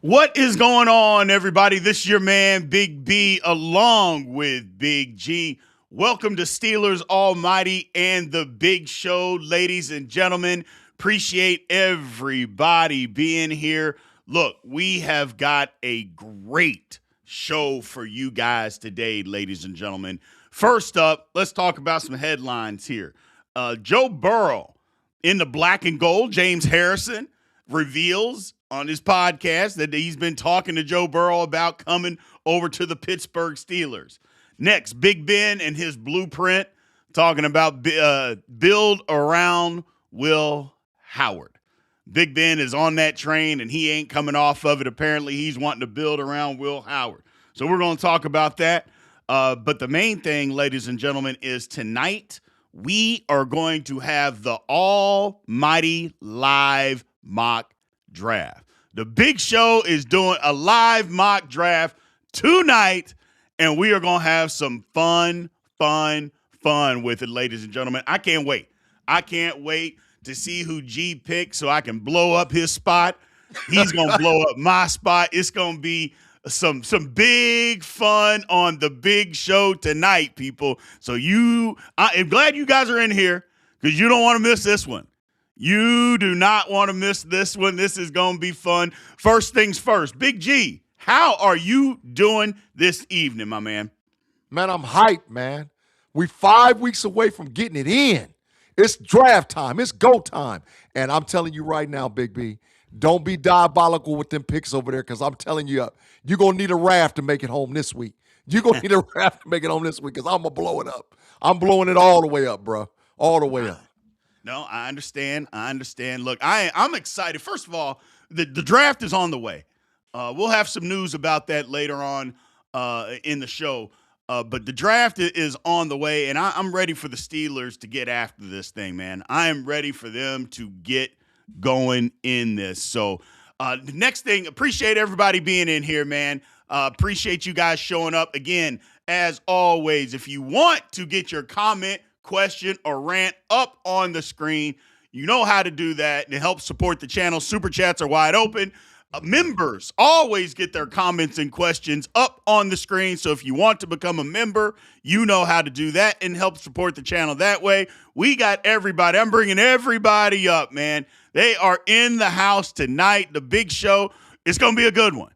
What is going on, everybody? This is your man, Big B, along with Big G. Welcome to Steelers Almighty and the Big Show, ladies and gentlemen. Appreciate everybody being here. Look, we have got a great show for you guys today, ladies and gentlemen. First up, let's talk about some headlines here. Joe Burrow in the black and gold. James Harrison reveals on his podcast that he's been talking to Joe Burrow about coming over to the Pittsburgh Steelers. Next, Big Ben and his blueprint, talking about build around Will Howard. Big Ben is on that train, and he ain't coming off of it. Apparently, he's wanting to build around Will Howard. So we're going to talk about that. But the main thing, ladies and gentlemen, is tonight we are going to have the almighty live mock draft. The Big Show is doing a live mock draft tonight, and we are going to have some fun with it, ladies and gentlemen. I can't wait. I can't wait to see who G picks so I can blow up his spot. He's going to blow up my spot. It's going to be some big fun on the Big Show tonight, people. So I'm glad you guys are in here because you don't want to miss this one. You do not want to miss this one. This is going to be fun. First things first, Big G, how are you doing this evening, my man? Man, I'm hyped, man. We 5 weeks away from getting it in. It's draft time. It's go time. And I'm telling you right now, Big B, don't be diabolical with them picks over there because I'm telling you, you're going to need a raft to make it home this week. You're going to need a raft to make it home this week because I'm going to blow it up. I'm blowing it all the way up, bro. All the way up. No, I understand. Look, I'm excited. First of all, the draft is on the way. We'll have some news about that later on in the show. But the draft is on the way, and I'm ready for the Steelers to get after this thing, man. I am ready for them to get going in this. So the next thing, appreciate everybody being in here, man. Appreciate you guys showing up. Again, as always, if you want to get your comment, question, or rant up on the screen, you know how to do that and help support the channel. Super chats are wide open. Members always get their comments and questions up on the screen. So if you want to become a member, you know how to do that and help support the channel that way. We got everybody. I'm bringing everybody up, man. They are in the house tonight. The Big Show. It's going to be a good one.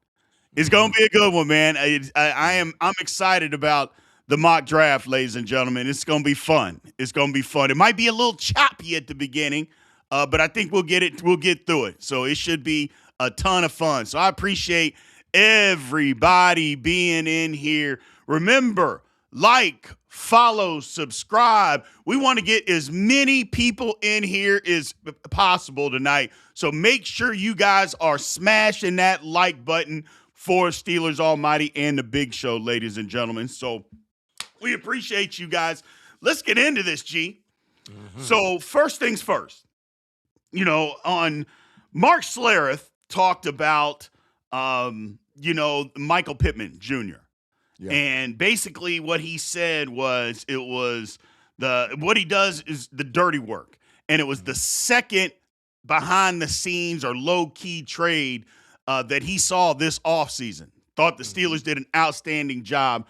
It's going to be a good one, man. I'm excited about the mock draft, ladies and gentlemen. It's going to be fun. It's going to be fun. It might be a little choppy at the beginning, but I think we'll get it. We'll get through it. So it should be a ton of fun. So I appreciate everybody being in here. Remember, like, follow, subscribe. We want to get as many people in here as possible tonight. So make sure you guys are smashing that like button for Steelers Almighty and the Big Show, ladies and gentlemen. So we appreciate you guys. Let's get into this, G. Mm-hmm. So first things first, on Mark Schlereth talked about, Michael Pittman Jr. Yeah. And basically what he said was what he does is the dirty work. And it was the second behind the scenes or low key trade that he saw this offseason. Thought the Steelers did an outstanding job.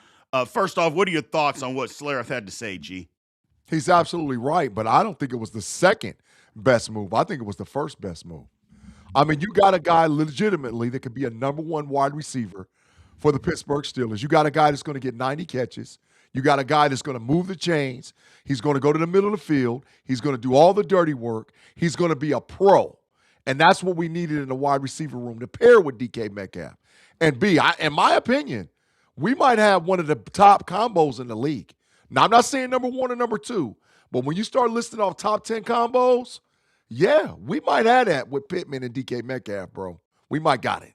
First off, what are your thoughts on what Schlereth had to say, G? He's absolutely right, but I don't think it was the second best move. I think it was the first best move. I mean, you got a guy legitimately that could be a number one wide receiver for the Pittsburgh Steelers. You got a guy that's going to get 90 catches. You got a guy that's going to move the chains. He's going to go to the middle of the field. He's going to do all the dirty work. He's going to be a pro. And that's what we needed in the wide receiver room to pair with DK Metcalf. And in my opinion, we might have one of the top combos in the league. Now, I'm not saying number one or number two, but when you start listing off top 10 combos, yeah, we might have that with Pittman and DK Metcalf, bro. We might got it.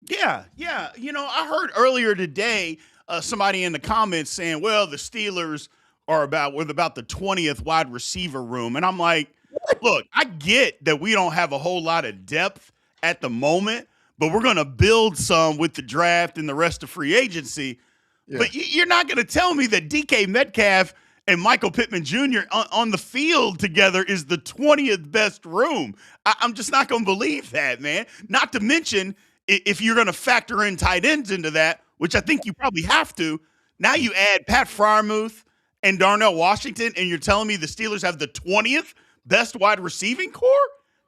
Yeah. I heard earlier today somebody in the comments saying, well, the Steelers are about the 20th wide receiver room. And I'm like, look, I get that we don't have a whole lot of depth at the moment, but we're going to build some with the draft and the rest of free agency. Yeah. But you're not going to tell me that DK Metcalf and Michael Pittman Jr. on the field together is the 20th best room. I'm just not going to believe that, man. Not to mention, if you're going to factor in tight ends into that, which I think you probably have to, now you add Pat Freiermuth and Darnell Washington, and you're telling me the Steelers have the 20th best wide receiving core?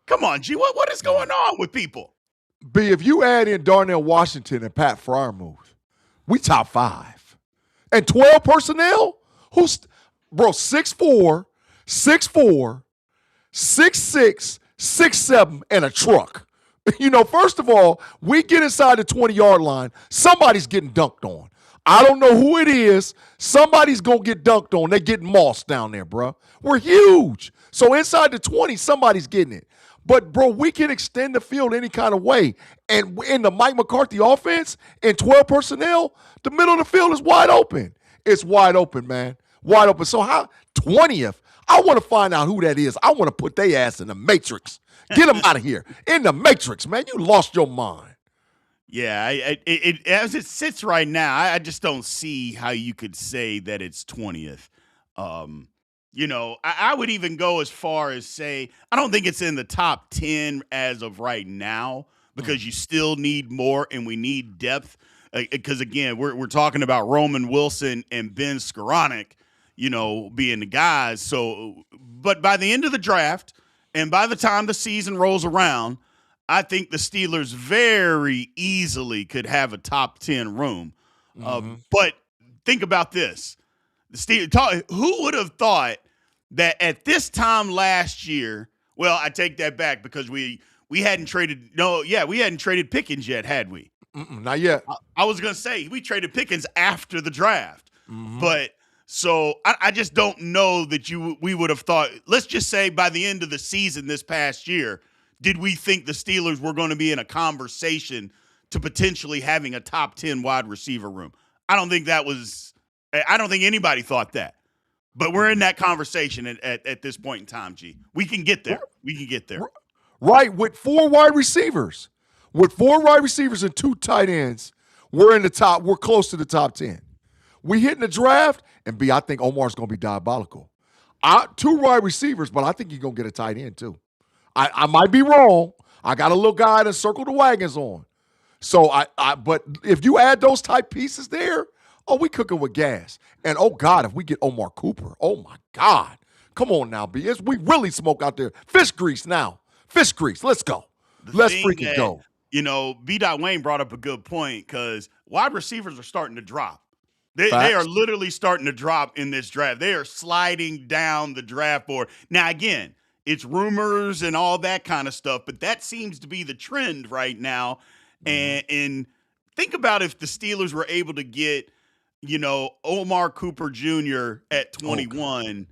Come on, G. What is going on with people? B, if you add in Darnell Washington and Pat Freiermuth, we top 5. And 12 personnel? Bro, 6'4", 6'4", 6'6", 6'7", and a truck. First of all, we get inside the 20-yard line, somebody's getting dunked on. I don't know who it is. Somebody's going to get dunked on. They're getting mossed down there, bro. We're huge. So inside the 20, somebody's getting it. But, bro, we can extend the field any kind of way. And in the Mike McCarthy offense, in 12 personnel, the middle of the field is wide open. It's wide open, man. Wide open. So how 20th? I want to find out who that is. I want to put their ass in the Matrix. Get them out of here. In the Matrix, man. You lost your mind. Yeah, it as it sits right now, I just don't see how you could say that it's 20th. I would even go as far as say, I don't think it's in the top 10 as of right now because you still need more and we need depth. Because, again, we're talking about Roman Wilson and Ben Skoranek, being the guys. So, but by the end of the draft and by the time the season rolls around, I think the Steelers very easily could have a top 10 room. But think about this. Who would have thought that at this time last year, well, I take that back because we hadn't traded Pickens yet, had we? Not yet. I was going to say we traded Pickens after the draft. But so I just don't know that we would have thought, let's just say by the end of the season this past year, did we think the Steelers were going to be in a conversation to potentially having a top 10 wide receiver room? I don't think anybody thought that. But we're in that conversation at this point in time, G. We can get there. Right, with 4 wide receivers. With 4 wide receivers and 2 tight ends, we're close to the top 10. We hit in the draft, and B, I think Omar's going to be diabolical. 2 wide receivers, but I think he's going to get a tight end too. I might be wrong. I got a little guy to circle the wagons on. So but if you add those type pieces there, we cooking with gas. And oh God, if we get Omar Cooper, oh my God. Come on now, B. We really smoke out there. Fish grease now. Fish grease. Let's go. Let's freaking go. B. Wayne brought up a good point because wide receivers are starting to drop. They are literally starting to drop in this draft. They are sliding down the draft board. Now, again, it's rumors and all that kind of stuff, but that seems to be the trend right now. And think about if the Steelers were able to get, Omar Cooper Jr. at 21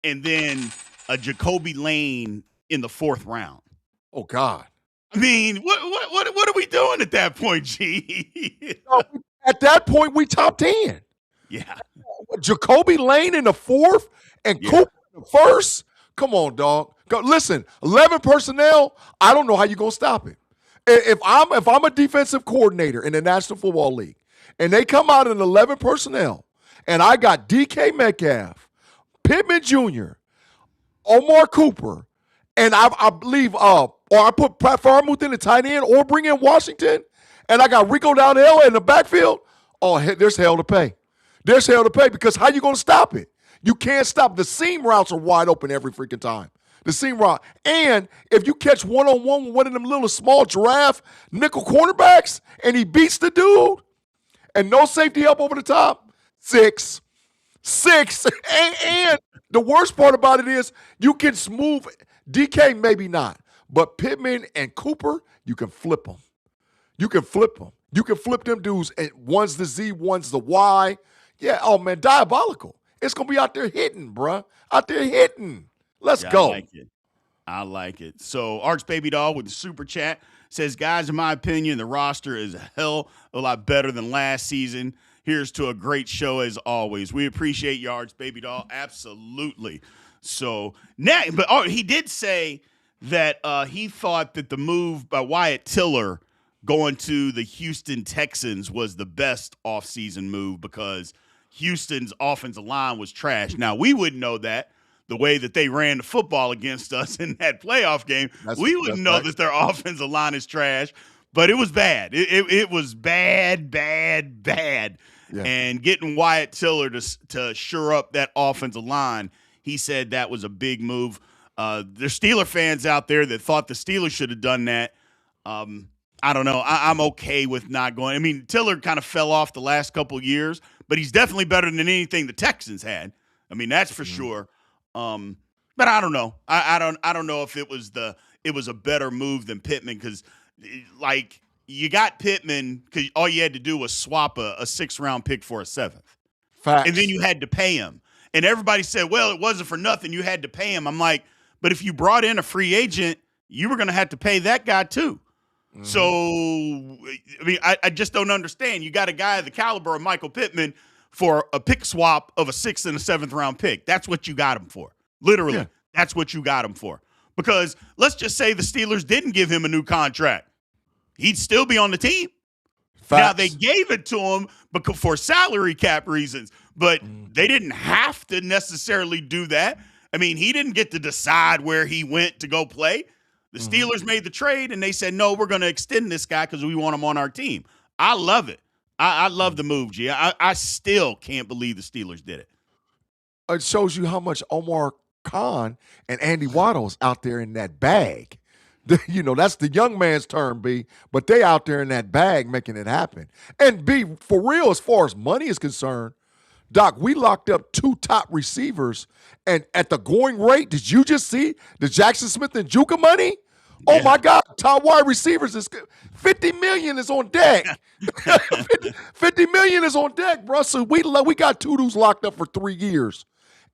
and then a Jacoby Lane in the 4th round. Oh, God. I mean, what are we doing at that point, G? At that point, we top 10. Yeah. Jacoby Lane in the 4th and Cooper in the 1st? Come on, dog. Go, listen, 11 personnel, I don't know how you're going to stop it. If I'm a defensive coordinator in the National Football League and they come out in 11 personnel and I got DK Metcalf, Pittman Jr., Omar Cooper, and I believe or I put Pat Freiermuth in the tight end or bring in Washington, and I got Rico Dowdell in the backfield, there's hell to pay. There's hell to pay because how you going to stop it? You can't stop. The seam routes are wide open every freaking time. The seam route. And if you catch one-on-one with one of them little small giraffe nickel cornerbacks and he beats the dude and no safety help over the top, 6. And the worst part about it is you can smooth DK, maybe not. But Pittman and Cooper, you can flip them. You can flip them dudes. And one's the Z, one's the Y. Yeah, oh, man, diabolical. It's going to be out there hitting, bruh. Out there hitting. Let's go. I like it. So Arch Baby Doll with the super chat says, guys, in my opinion, the roster is a hell of a lot better than last season. Here's to a great show as always. We appreciate you, Arch Baby Doll. Absolutely. So now, but he did say that he thought that the move by Wyatt Tiller going to the Houston Texans was the best offseason move because Houston's offensive line was trash. Now, we wouldn't know that the way that they ran the football against us in that playoff game. We wouldn't know that their offensive line is trash. but it was bad. It was bad. Yeah. And getting Wyatt Tiller to shore up that offensive line, he said that was a big move. There's Steeler fans out there that thought the Steelers should have done that. I don't know. I'm okay with not going. I mean, Tiller kind of fell off the last couple years, but he's definitely better than anything the Texans had. I mean, that's for sure. But I don't know. I don't know if it was a better move than Pittman, because like you got Pittman because all you had to do was swap a 6th-round pick for a 7th. Facts. And then you had to pay him. And everybody said, well, it wasn't for nothing. You had to pay him. I'm like, but if you brought in a free agent, you were going to have to pay that guy too. So, I mean, I just don't understand. You got a guy of the caliber of Michael Pittman for a pick swap of a 6th and a 7th-round pick. That's what you got him for. Literally, That's what you got him for. Because let's just say the Steelers didn't give him a new contract. He'd still be on the team. Facts. Now, they gave it to him for salary cap reasons, but they didn't have to necessarily do that. I mean, he didn't get to decide where he went to go play. The Steelers made the trade, and they said, no, we're going to extend this guy because we want him on our team. I love it. I love the move, G. I still can't believe the Steelers did it. It shows you how much Omar Khan and Andy Waddle's out there in that bag. That's the young man's term, B, but they out there in that bag making it happen. And B, for real, as far as money is concerned, Doc, we locked up 2 top receivers, and at the going rate, did you just see the Jackson Smith and Juka money? Oh my God, top wide receivers is $50 million is on deck. $50 million is on deck, bro. So we got 2 dudes locked up for 3 years,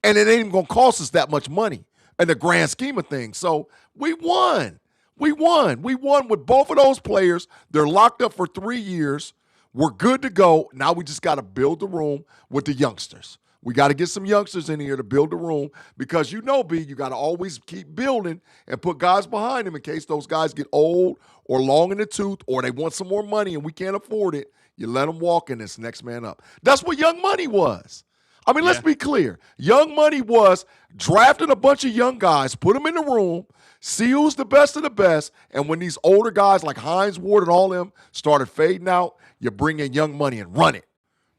and it ain't even gonna cost us that much money in the grand scheme of things. So we won. We won with both of those players. They're locked up for 3 years. We're good to go. Now we just got to build the room with the youngsters. We got to get some youngsters in here to build the room because B, you got to always keep building and put guys behind them in case those guys get old or long in the tooth or they want some more money and we can't afford it. You let them walk in this next man up. That's what Young Money was. I mean, let's be clear. Young Money was drafting a bunch of young guys, put them in the room, see who's the best of the best, and when these older guys like Hines Ward and all them started fading out, you bring in Young Money and run it.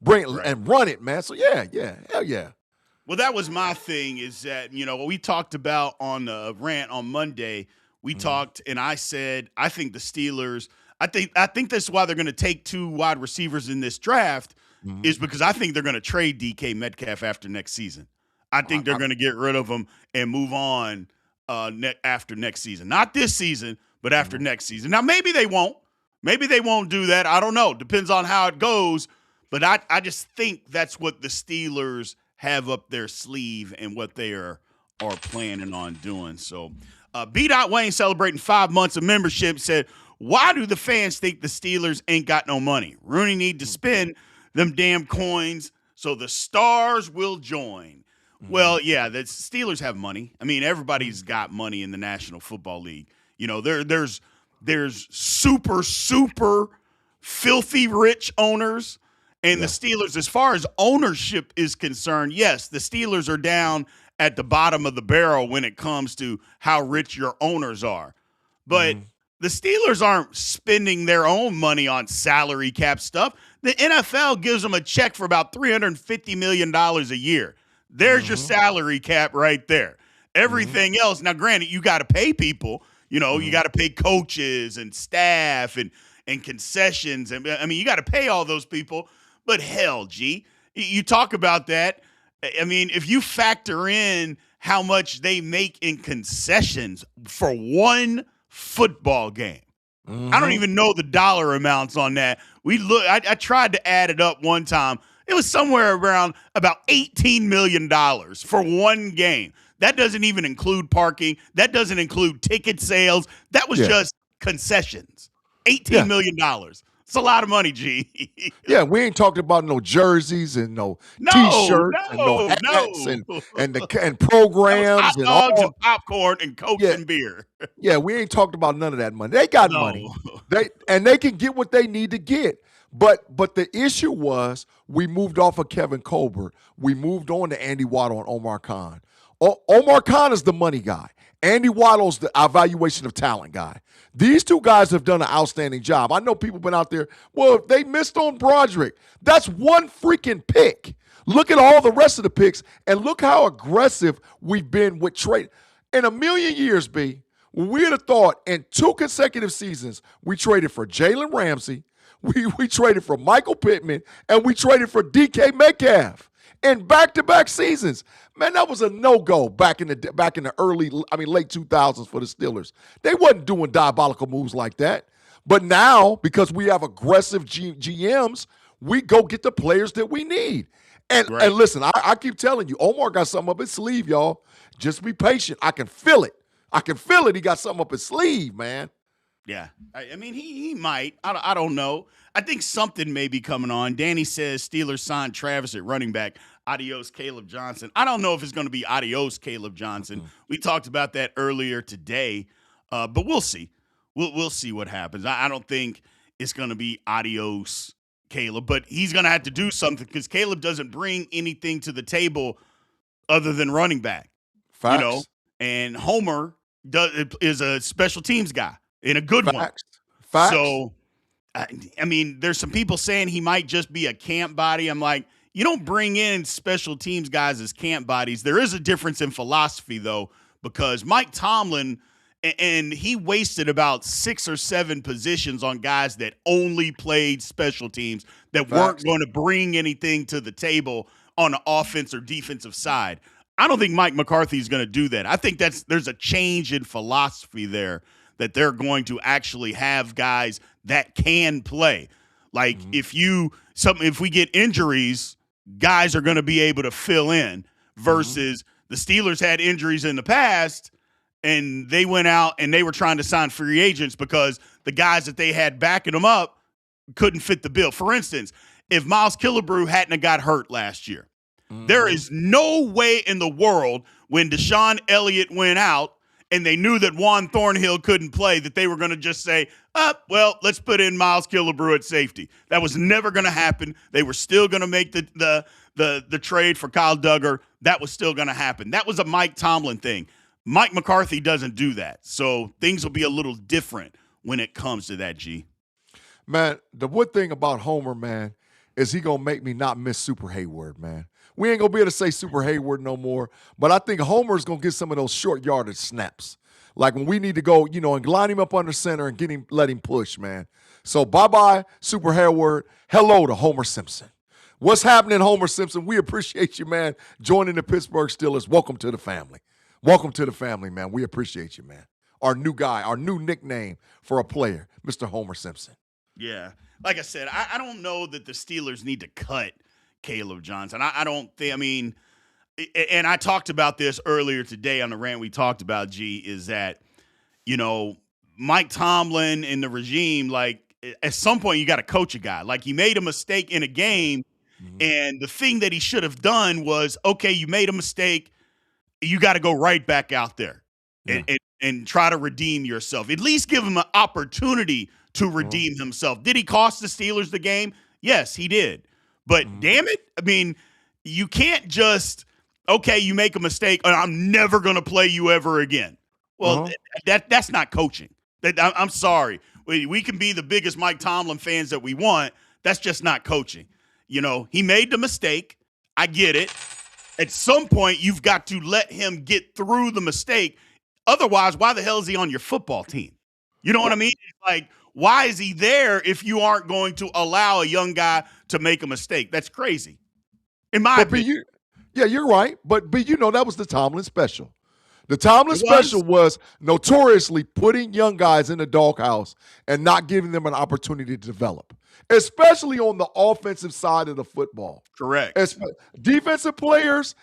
And run it, man. So, hell yeah. Well, that was my thing is that, we talked about on the rant on Monday, we talked and I said, I think the Steelers, I think that's why they're going to take 2 wide receivers in this draft is because I think they're going to trade DK Metcalf after next season. I think they're going to get rid of him and move on after next season. Not this season, but after next season. Now, maybe they won't. Maybe they won't do that. I don't know. Depends on how it goes. But I just think that's what the Steelers have up their sleeve and what they are planning on doing. So B. Wayne celebrating 5 months of membership said, why do the fans think the Steelers ain't got no money? Rooney need to spend them damn coins so the stars will join. Well, yeah, the Steelers have money. I mean, everybody's got money in the National Football League. There's super, super filthy rich owners. And the Steelers, as far as ownership is concerned, yes, the Steelers are down at the bottom of the barrel when it comes to how rich your owners are. But the Steelers aren't spending their own money on salary cap stuff. The NFL gives them a check for about $350 million a year. There's your salary cap right there. Everything else, now granted, you got to pay people. You got to pay coaches and staff and concessions. And I mean, you got to pay all those people. But hell, G, you talk about that. I mean, if you factor in how much they make in concessions for one football game, I don't even know the dollar amounts on that. I tried to add it up one time. It was somewhere around about $18 million for one game. That doesn't even include parking. That doesn't include ticket sales. That was just concessions. $18 million. It's a lot of money, G. Yeah, we ain't talking about no jerseys and no T-shirts and no hats and programs hot and dogs all and popcorn and Coke and beer. Yeah, we ain't talked about none of that money. They got money. They can get what they need to get. But the issue was we moved off of Kevin Colbert. We moved on to Andy Waddle and Omar Khan. Omar Khan is the money guy. Andy Waddle's the evaluation of talent guy. These two guys have done an outstanding job. I know people been out there, well, they missed on Broderick. That's one freaking pick. Look at all the rest of the picks, and look how aggressive we've been with trade. In a million years, B, we'd have thought in 2 consecutive seasons, we traded for Jalen Ramsey, we traded for Michael Pittman, and we traded for DK Metcalf in back-to-back seasons. Man, that was a no-go back in the late 2000s for the Steelers. They wasn't doing diabolical moves like that. But now, because we have aggressive GMs, we go get the players that we need. And listen, I keep telling you, Omar got something up his sleeve, y'all. Just be patient. I can feel it. He got something up his sleeve, man. Yeah. I mean, he might. I don't know. I think something may be coming on. Danny says Steelers signed Travis at running back. Adios, Caleb Johnson. I don't know if it's going to be adios, Caleb Johnson. We talked about that earlier today, but we'll see. We'll see what happens. I don't think it's going to be adios, Caleb, but he's going to have to do something because Caleb doesn't bring anything to the table other than running back. Facts. You know, and Homer is a special teams guy and a good one. Facts. So, I mean, there's some people saying he might just be a camp body. I'm like, you don't bring in special teams guys as camp bodies. There is a difference in philosophy, though, because Mike Tomlin, and he wasted about 6 or 7 positions on guys that only played special teams that weren't going to bring anything to the table on the offense or defensive side. I don't think Mike McCarthy is going to do that. I think there's a change in philosophy there that they're going to actually have guys that can play. Like if we get injuries, guys are going to be able to fill in versus the Steelers had injuries in the past and they went out and they were trying to sign free agents because the guys that they had backing them up couldn't fit the bill. For instance, if Miles Killebrew hadn't have got hurt last year, there is no way in the world when Deshaun Elliott went out and they knew that Juan Thornhill couldn't play that they were going to just say, well, let's put in Miles Killebrew at safety. That was never going to happen. They were still going to make the trade for Kyle Duggar. That was still going to happen. That was a Mike Tomlin thing. Mike McCarthy doesn't do that. So things will be a little different when it comes to that, G. Man, the one thing about Homer, man, is he going to make me not miss Super Hayward, man. We ain't going to be able to say Super Hayward no more, but I think Homer's going to get some of those short yardage snaps. Like when we need to go, and line him up under center and let him push, man. So bye-bye, Super Hayward. Hello to Homer Simpson. What's happening, Homer Simpson? We appreciate you, man, joining the Pittsburgh Steelers. Welcome to the family. Welcome to the family, man. We appreciate you, man. Our new guy, our new nickname for a player, Mr. Homer Simpson. Yeah. Like I said, I don't know that the Steelers need to cut Caleb Johnson. I don't think, and I talked about this earlier today on the rant we talked about, G, is that, Mike Tomlin and the regime, like, at some point you got to coach a guy. Like, he made a mistake in a game, and the thing that he should have done was, okay, you made a mistake. You got to go right back out there and try to redeem yourself. At least give him an opportunity to redeem himself. Did he cost the Steelers the game? Yes, he did. But damn it, you can't just, okay, you make a mistake, and I'm never going to play you ever again. Well, that's not coaching. I'm sorry. We can be the biggest Mike Tomlin fans that we want. That's just not coaching. He made the mistake. I get it. At some point, you've got to let him get through the mistake. Otherwise, why the hell is he on your football team? You know what I mean? Like, why is he there if you aren't going to allow a young guy to make a mistake? That's crazy. In my opinion. You're right. But that was the Tomlin special. The Tomlin special was notoriously putting young guys in the doghouse and not giving them an opportunity to develop, especially on the offensive side of the football. Correct. Defensive players,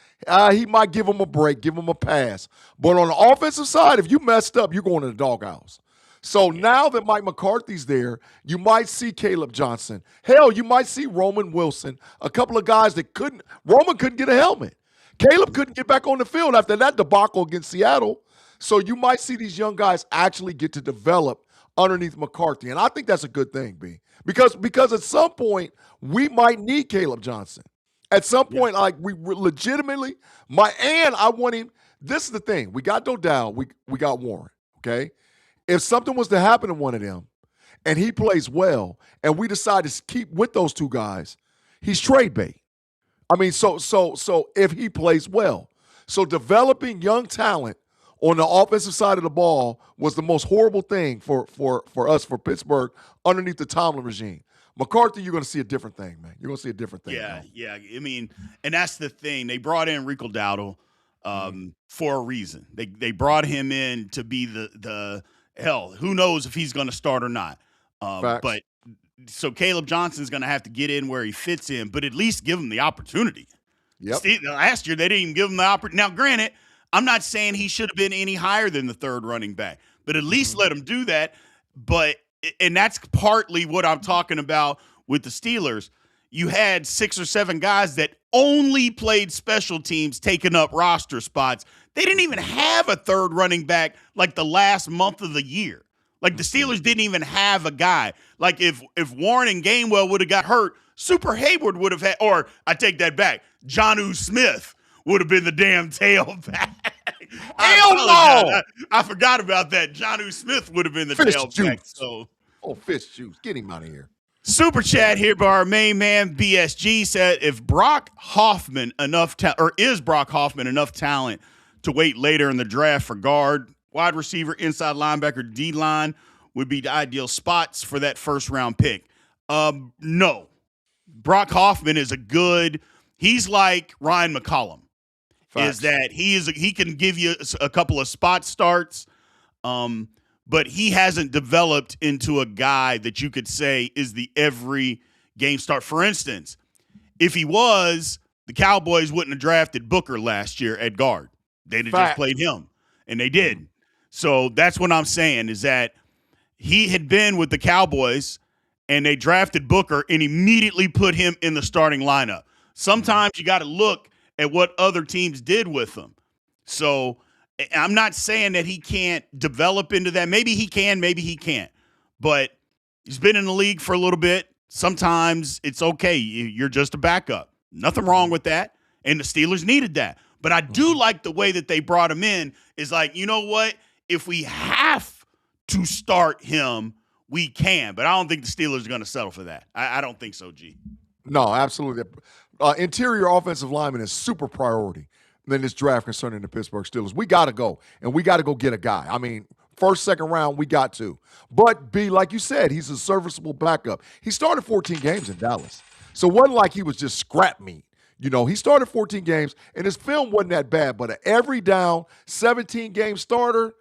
he might give them a break, give them a pass. But on the offensive side, if you messed up, you're going to the doghouse. So now that Mike McCarthy's there, you might see Caleb Johnson. Hell, you might see Roman Wilson, a couple of guys that Roman couldn't get a helmet. Caleb couldn't get back on the field after that debacle against Seattle. So you might see these young guys actually get to develop underneath McCarthy. And I think that's a good thing, B. Because at some point, we might need Caleb Johnson. At some point, like we legitimately, I want him. This is the thing. We got Dowdell. We got Warren. Okay. If something was to happen to one of them, and he plays well, and we decide to keep with those two guys, he's trade bait. I mean, so if he plays well, so developing young talent on the offensive side of the ball was the most horrible thing for us, for Pittsburgh, underneath the Tomlin regime. McCarthy, you're going to see a different thing, man. You're going to see a different thing. Yeah, yeah. I mean, and that's the thing. They brought in Rico Dowdle for a reason. They brought him in to be the hell. Who knows if he's going to start or not? But so Caleb Johnson's going to have to get in where he fits in, but at least give him the opportunity. Yep. Last year they didn't even give him the opportunity. Now, granted, I'm not saying he should have been any higher than the third running back, but at least let him do that. And that's partly what I'm talking about with the Steelers. You had 6 or 7 guys that only played special teams, taking up roster spots. They didn't even have a third running back like the last month of the year. Like the Steelers didn't even have a guy. Like if Warren and Gainwell would have got hurt, Super Hayward would have had, or I take that back, Jonnu Smith would have been the damn tailback. Hell no! I forgot about that. Jonnu Smith would have been the tailback. So, fish juice. Get him out of here. Super chat here by our main man, BSG, said, if Brock Hoffman is Brock Hoffman enough talent to wait later in the draft for guard, wide receiver, inside linebacker, D-line would be the ideal spots for that first-round pick? No. Brock Hoffman is he's like Ryan McCollum. Facts. Is that he can give you a couple of spot starts, but he hasn't developed into a guy that you could say is the every game start. For instance, if he was, the Cowboys wouldn't have drafted Booker last year at guard. They'd have just played him, and they did. So that's what I'm saying, is that he had been with the Cowboys, and they drafted Booker and immediately put him in the starting lineup. Sometimes you got to look at what other teams did with him. So I'm not saying that he can't develop into that. Maybe he can, maybe he can't. But he's been in the league for a little bit. Sometimes it's okay. You're just a backup. Nothing wrong with that. And the Steelers needed that. But I do like the way that they brought him in. Is like, you know what? If we have to start him, we can. But I don't think the Steelers are going to settle for that. I don't think so, G. No, absolutely. Interior offensive lineman is super priority in this draft concerning the Pittsburgh Steelers. We got to go, and we got to go get a guy. I mean, first, second round, we got to. But, B, like you said, he's a serviceable backup. He started 14 games in Dallas. So it wasn't like he was just scrap meat. You know, he started 14 games, and his film wasn't that bad. But an every down, 17-game starter,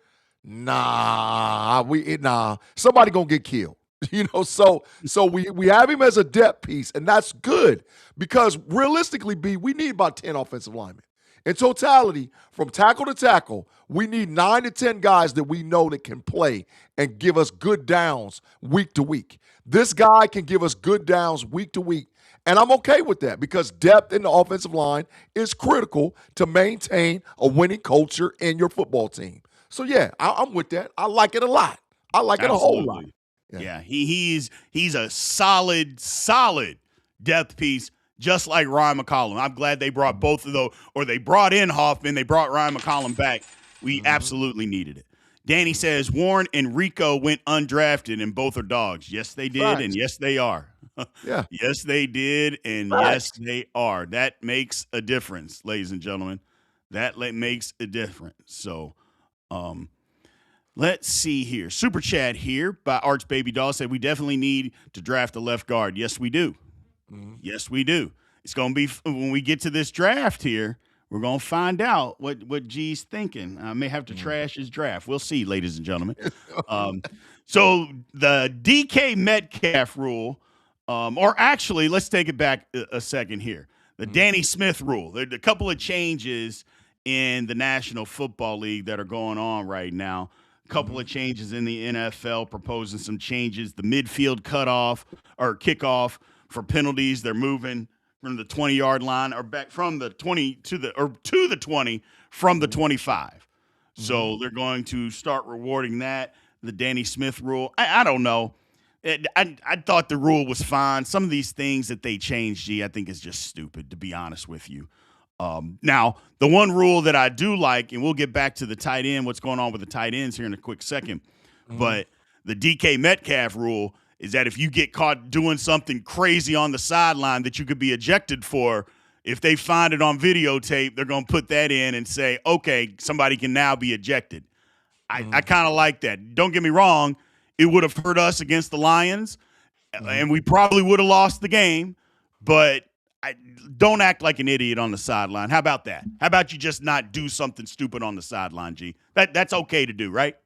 somebody going to get killed. You know, so we have him as a depth piece, and that's good because realistically, B, we need about 10 offensive linemen. In totality, from tackle to tackle, we need 9 to 10 guys that we know that can play and give us good downs week to week. This guy can give us good downs week to week, and I'm okay with that because depth in the offensive line is critical to maintain a winning culture in your football team. So, yeah, I'm with that. I like it a lot. I like it a whole lot. Yeah, he's a solid depth piece, just like Ryan McCollum. I'm glad they brought both of those, or they brought in Hoffman, they brought Ryan McCollum back. We absolutely needed it. Danny says Warren and Rico went undrafted, and both are dogs. Yes, they did, and yes, they are. Yeah. Yes, they did, and yes, they are. That makes a difference, ladies and gentlemen. That makes a difference. So, let's see here. Super chat here by Arch Baby Doll said we definitely need to draft a left guard. Yes, we do. Yes, we do. It's going to be when we get to this draft here, we're going to find out what G's thinking. I may have to trash his draft. We'll see, ladies and gentlemen. So the DK Metcalf rule, or actually, let's take it back a second here. The Danny Smith rule. There's a couple of changes in the National Football League that are going on right now. Couple of changes in the NFL, proposing some changes. The midfield cutoff or kickoff for penalties, they're moving from the 20-yard line or back from the 20 to the 20 from the 25. So they're going to start rewarding that. The Danny Smith rule. I don't know. I thought the rule was fine. Some of these things that they changed, G, I think is just stupid, to be honest with you. Now, the one rule that I do like, and we'll get back to the tight end, what's going on with the tight ends here in a quick second, but the DK Metcalf rule is that if you get caught doing something crazy on the sideline that you could be ejected for, if they find it on videotape, they're going to put that in and say, okay, somebody can now be ejected. I kind of like that. Don't get me wrong. It would have hurt us against the Lions, and we probably would have lost the game, but don't act like an idiot on the sideline. How about that? How about you just not do something stupid on the sideline, G? That's okay to do, right?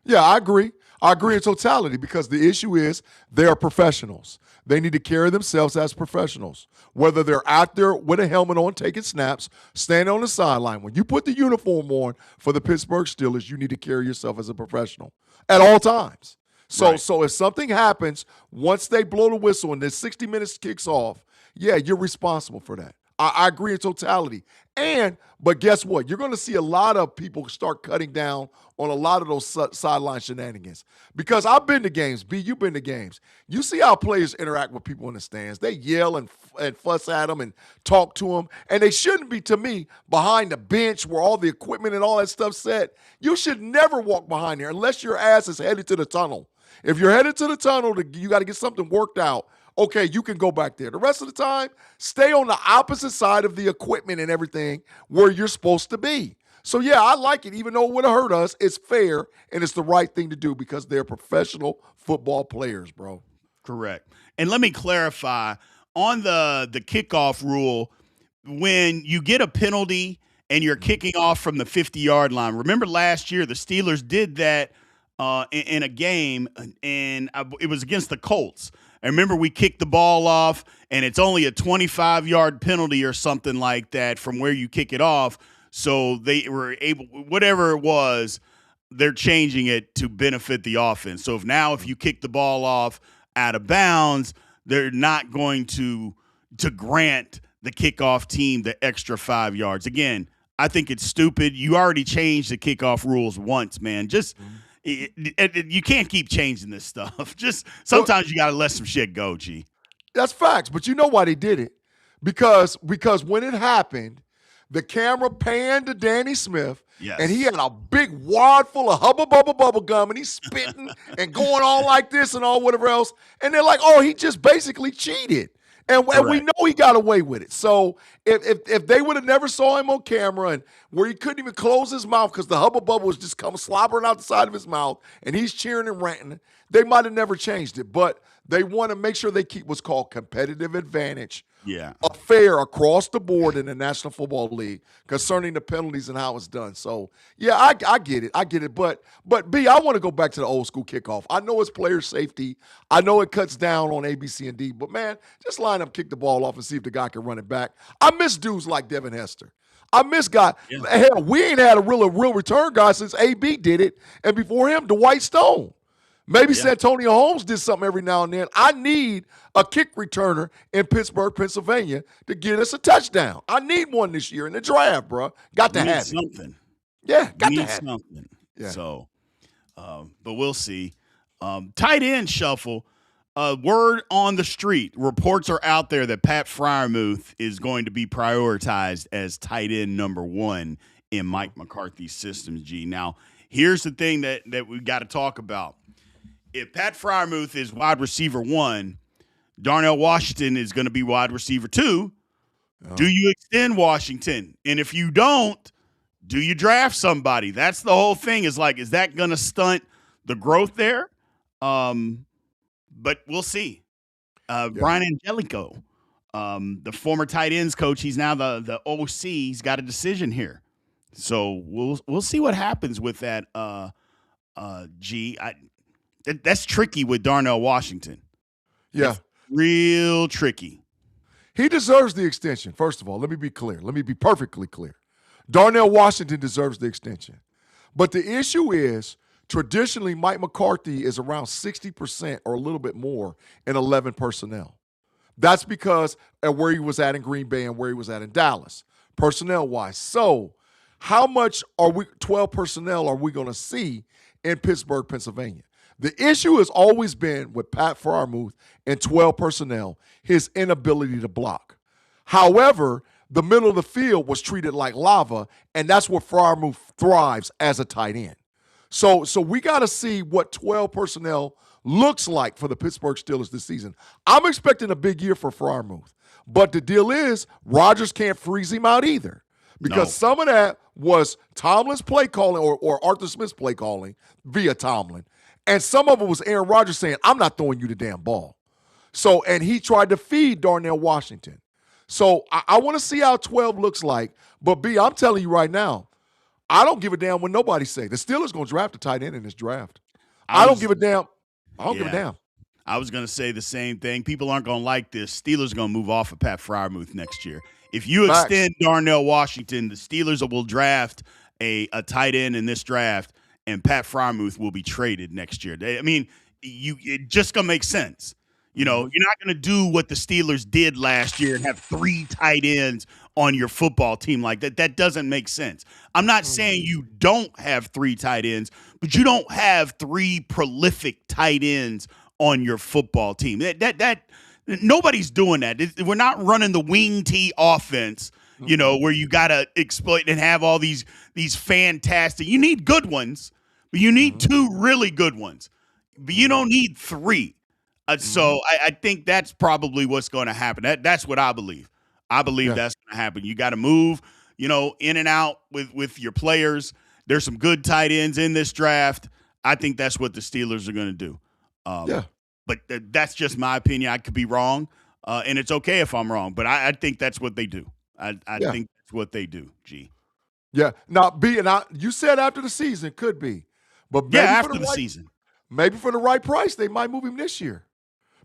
Yeah, I agree. I agree in totality because the issue is they are professionals. They need to carry themselves as professionals, whether they're out there with a helmet on, taking snaps, standing on the sideline. When you put the uniform on for the Pittsburgh Steelers, you need to carry yourself as a professional at all times. So if something happens, once they blow the whistle and the 60 minutes kicks off, yeah, you're responsible for that. I agree in totality. But guess what? You're going to see a lot of people start cutting down on a lot of those sideline shenanigans. Because I've been to games. B, you've been to games. You see how players interact with people in the stands. They yell and fuss at them and talk to them. And they shouldn't be, to me, behind the bench where all the equipment and all that stuff's set. You should never walk behind there unless your ass is headed to the tunnel. If you're headed to the tunnel, you got to get something worked out. Okay, you can go back there. The rest of the time, stay on the opposite side of the equipment and everything where you're supposed to be. So, yeah, I like it. Even though it would have hurt us, it's fair, and it's the right thing to do because they're professional football players, bro. Correct. And let me clarify, on the kickoff rule, when you get a penalty and you're kicking off from the 50-yard line, remember last year the Steelers did that in a game, and it was against the Colts. I remember we kicked the ball off, and it's only a 25-yard penalty or something like that from where you kick it off. So they were able, whatever it was, they're changing it to benefit the offense. So if you kick the ball off out of bounds, they're not going to grant the kickoff team the extra 5 yards. Again, I think it's stupid. You already changed the kickoff rules once, man. You can't keep changing this stuff. Just sometimes you got to let some shit go, G. That's facts, but you know why they did it? Because when it happened, the camera panned to Danny Smith, and he had a big wad full of hubba bubba bubble gum, and he's spitting and going on like this and all whatever else. And they're like, oh, he just basically cheated. And we know he got away with it. So if they would have never saw him on camera and where he couldn't even close his mouth because the hubba bubba was just coming slobbering out the side of his mouth and he's cheering and ranting, they might have never changed it. But they want to make sure they keep what's called competitive advantage. Yeah. Fair across the board in the National Football League concerning the penalties and how it's done. So, yeah, I get it. I get it. But B, I want to go back to the old school kickoff. I know it's player safety. I know it cuts down on A, B, C, and D. But, man, just line up, kick the ball off, and see if the guy can run it back. I miss dudes like Devin Hester. I miss guys. Yeah. Hell, we ain't had a real return guy since AB did it. And before him, Dwight Stone. Maybe Santonio Holmes did something every now and then. I need a kick returner in Pittsburgh, Pennsylvania to get us a touchdown. I need one this year in the draft, bro. Got to have something. Yeah, got to have something. Yeah. So, but we'll see. Tight end shuffle. Word on the street. Reports are out there that Pat Freiermuth is going to be prioritized as tight end number 1 in Mike McCarthy's systems, G. Now, here's the thing that we got to talk about. If Pat Freiermuth is wide receiver 1, Darnell Washington is going to be wide receiver 2. Oh. Do you extend Washington? And if you don't, do you draft somebody? That's the whole thing. Is that going to stunt the growth there? But we'll see. Brian Angelico, the former tight ends coach, he's now the OC. He's got a decision here. So we'll see what happens with that, G. That's tricky with Darnell Washington. Yeah. It's real tricky. He deserves the extension, first of all. Let me be clear. Let me be perfectly clear. Darnell Washington deserves the extension. But the issue is, traditionally, Mike McCarthy is around 60% or a little bit more in 11 personnel. That's because of where he was at in Green Bay and where he was at in Dallas, personnel-wise. So how much 12 personnel are we going to see in Pittsburgh, Pennsylvania? The issue has always been with Pat Freiermuth and 12 personnel, his inability to block. However, the middle of the field was treated like lava, and that's where Freiermuth thrives as a tight end. So we got to see what 12 personnel looks like for the Pittsburgh Steelers this season. I'm expecting a big year for Freiermuth. But the deal is, Rodgers can't freeze him out either. Because some of that was Tomlin's play calling or Arthur Smith's play calling via Tomlin. And some of it was Aaron Rodgers saying, I'm not throwing you the damn ball. So, and he tried to feed Darnell Washington. So I want to see how 12 looks like. But B, I'm telling you right now, I don't give a damn what nobody say. The Steelers going to draft a tight end in this draft. I don't give a damn. I don't give a damn. I was going to say the same thing. People aren't going to like this. Steelers are going to move off of Pat Freiermuth next year. If you extend Darnell Washington, the Steelers will draft a tight end in this draft, and Pat Freiermuth will be traded next year. I mean, it just going to make sense. You know, you're not going to do what the Steelers did last year and have 3 tight ends on your football team like that. That doesn't make sense. I'm not saying you don't have 3 tight ends, but you don't have 3 prolific tight ends on your football team. That nobody's doing that. We're not running the wing T offense, you know, where you got to exploit and have all these fantastic. You need good ones, but you need 2 really good ones. But you don't need 3. So I think that's probably what's going to happen. That's what I believe. I believe that's going to happen. You got to move, you know, in and out with your players. There's some good tight ends in this draft. I think that's what the Steelers are going to do. But that's just my opinion. I could be wrong, and it's okay if I'm wrong. But I think that's what they do. I think that's what they do, G. Yeah. Now, B, and you said after the season, could be. But maybe after the season. Maybe for the right price, they might move him this year.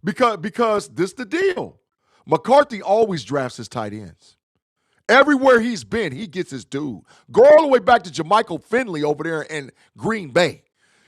Because this the deal. McCarthy always drafts his tight ends. Everywhere he's been, he gets his dude. Go all the way back to Jermichael Finley over there in Green Bay.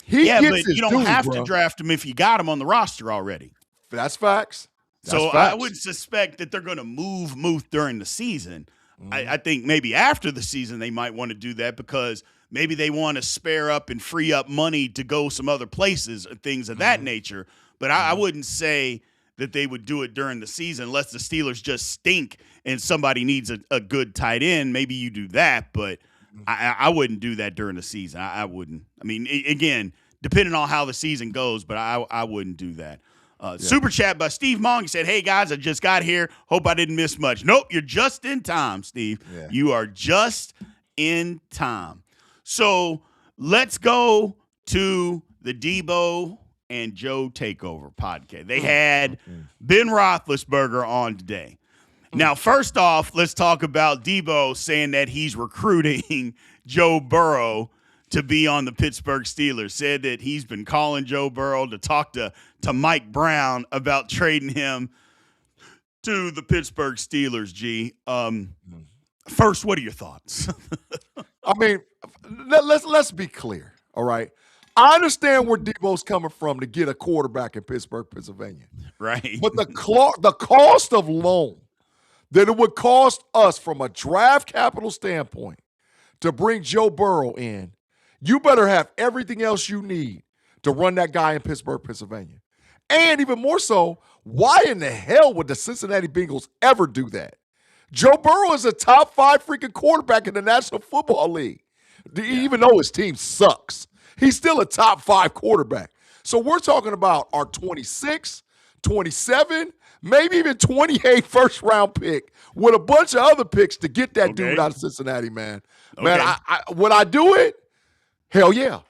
He gets but his you don't dude, have bro. to draft him if you got him on the roster already. That's facts. I would suspect that they're going to move Muth during the season. I think maybe after the season they might want to do that because maybe they want to spare up and free up money to go some other places and things of that nature. But I wouldn't say that they would do it during the season unless the Steelers just stink and somebody needs a good tight end. Maybe you do that, but I wouldn't do that during the season. I wouldn't. I mean, again, depending on how the season goes, but I wouldn't do that. Super chat by Steve Mong said, "Hey, guys, I just got here. Hope I didn't miss much." Nope, you're just in time, Steve. Yeah. You are just in time. So let's go to the Debo and Joe Takeover podcast. They had Ben Roethlisberger on today. Now, first off, let's talk about Debo saying that he's recruiting Joe Burrow to be on the Pittsburgh Steelers. Said that he's been calling Joe Burrow to talk to Mike Brown about trading him to the Pittsburgh Steelers, G. First, what are your thoughts? I mean, let's be clear, all right? I understand where Debo's coming from to get a quarterback in Pittsburgh, Pennsylvania. Right. But the cost of loan that it would cost us from a draft capital standpoint to bring Joe Burrow in, you better have everything else you need to run that guy in Pittsburgh, Pennsylvania. And even more so, why in the hell would the Cincinnati Bengals ever do that? Joe Burrow is a top 5 freaking quarterback in the National Football League. Even though his team sucks, he's still a top 5 quarterback. So we're talking about our 26, 27, maybe even 28 first-round pick with a bunch of other picks to get that dude out of Cincinnati, man. Man, would I do it? Hell yeah.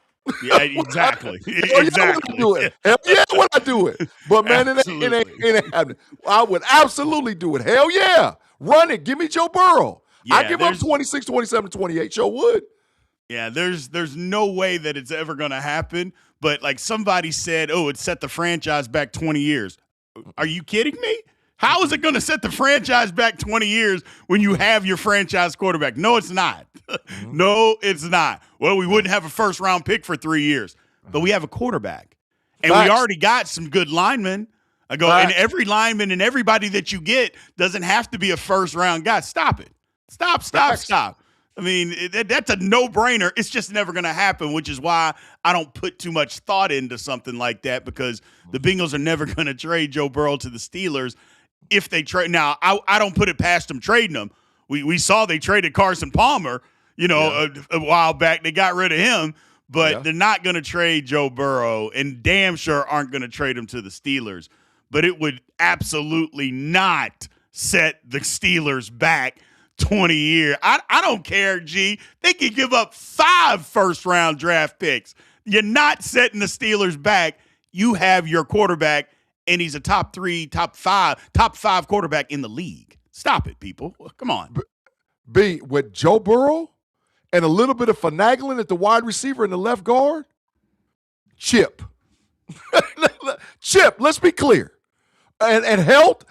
Yeah, exactly. Exactly. Hell yeah, would I do it? But, man, it ain't happening. I would absolutely do it. Hell yeah. Run it. Give me Joe Burrow. Yeah, I give up 26, 27, 28. Joe would. Yeah, there's no way that it's ever going to happen. But like somebody said, it set the franchise back 20 years. Are you kidding me? How is it going to set the franchise back 20 years when you have your franchise quarterback? No, it's not. No, it's not. Well, we wouldn't have a first-round pick for 3 years, but we have a quarterback. And we already got some good linemen. And every lineman and everybody that you get doesn't have to be a first-round guy. Stop it. Stop. I mean, that's a no-brainer. It's just never going to happen, which is why I don't put too much thought into something like that because the Bengals are never going to trade Joe Burrow to the Steelers if they trade. Now, I don't put it past them trading him. We saw they traded Carson Palmer, a while back. They got rid of him, but they're not going to trade Joe Burrow, and damn sure aren't going to trade him to the Steelers. But it would absolutely not set the Steelers back 20 years. I don't care, G. They could give up 5 first-round draft picks. You're not setting the Steelers back. You have your quarterback, and he's a top 5 quarterback in the league. Stop it, people. Come on. B, with Joe Burrow and a little bit of finagling at the wide receiver and the left guard, Chip. Chip, let's be clear. And health,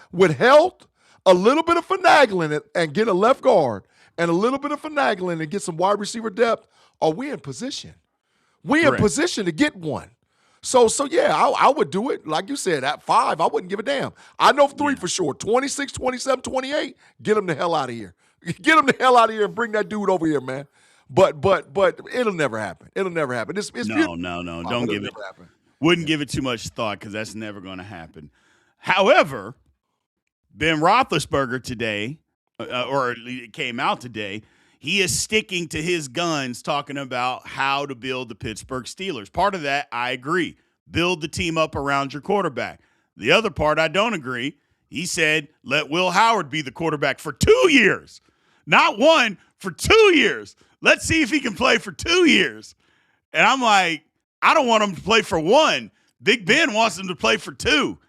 a little bit of finagling and get a left guard and a little bit of finagling and get some wide receiver depth, are we in position? We in position to get one. So yeah, I would do it. Like you said, at 5, I wouldn't give a damn. I know 3 for sure. 26, 27, 28, get him the hell out of here. Get him the hell out of here and bring that dude over here, man. But it'll never happen. It'll never happen. It's no. Don't give it. Wouldn't give it too much thought because that's never going to happen. However, Ben Roethlisberger today, or it came out today, he is sticking to his guns talking about how to build the Pittsburgh Steelers. Part of that, I agree. Build the team up around your quarterback. The other part, I don't agree. He said, let Will Howard be the quarterback for 2 years. Not 1, for 2 years. Let's see if he can play for 2 years. And I'm like, I don't want him to play for 1. Big Ben wants him to play for 2.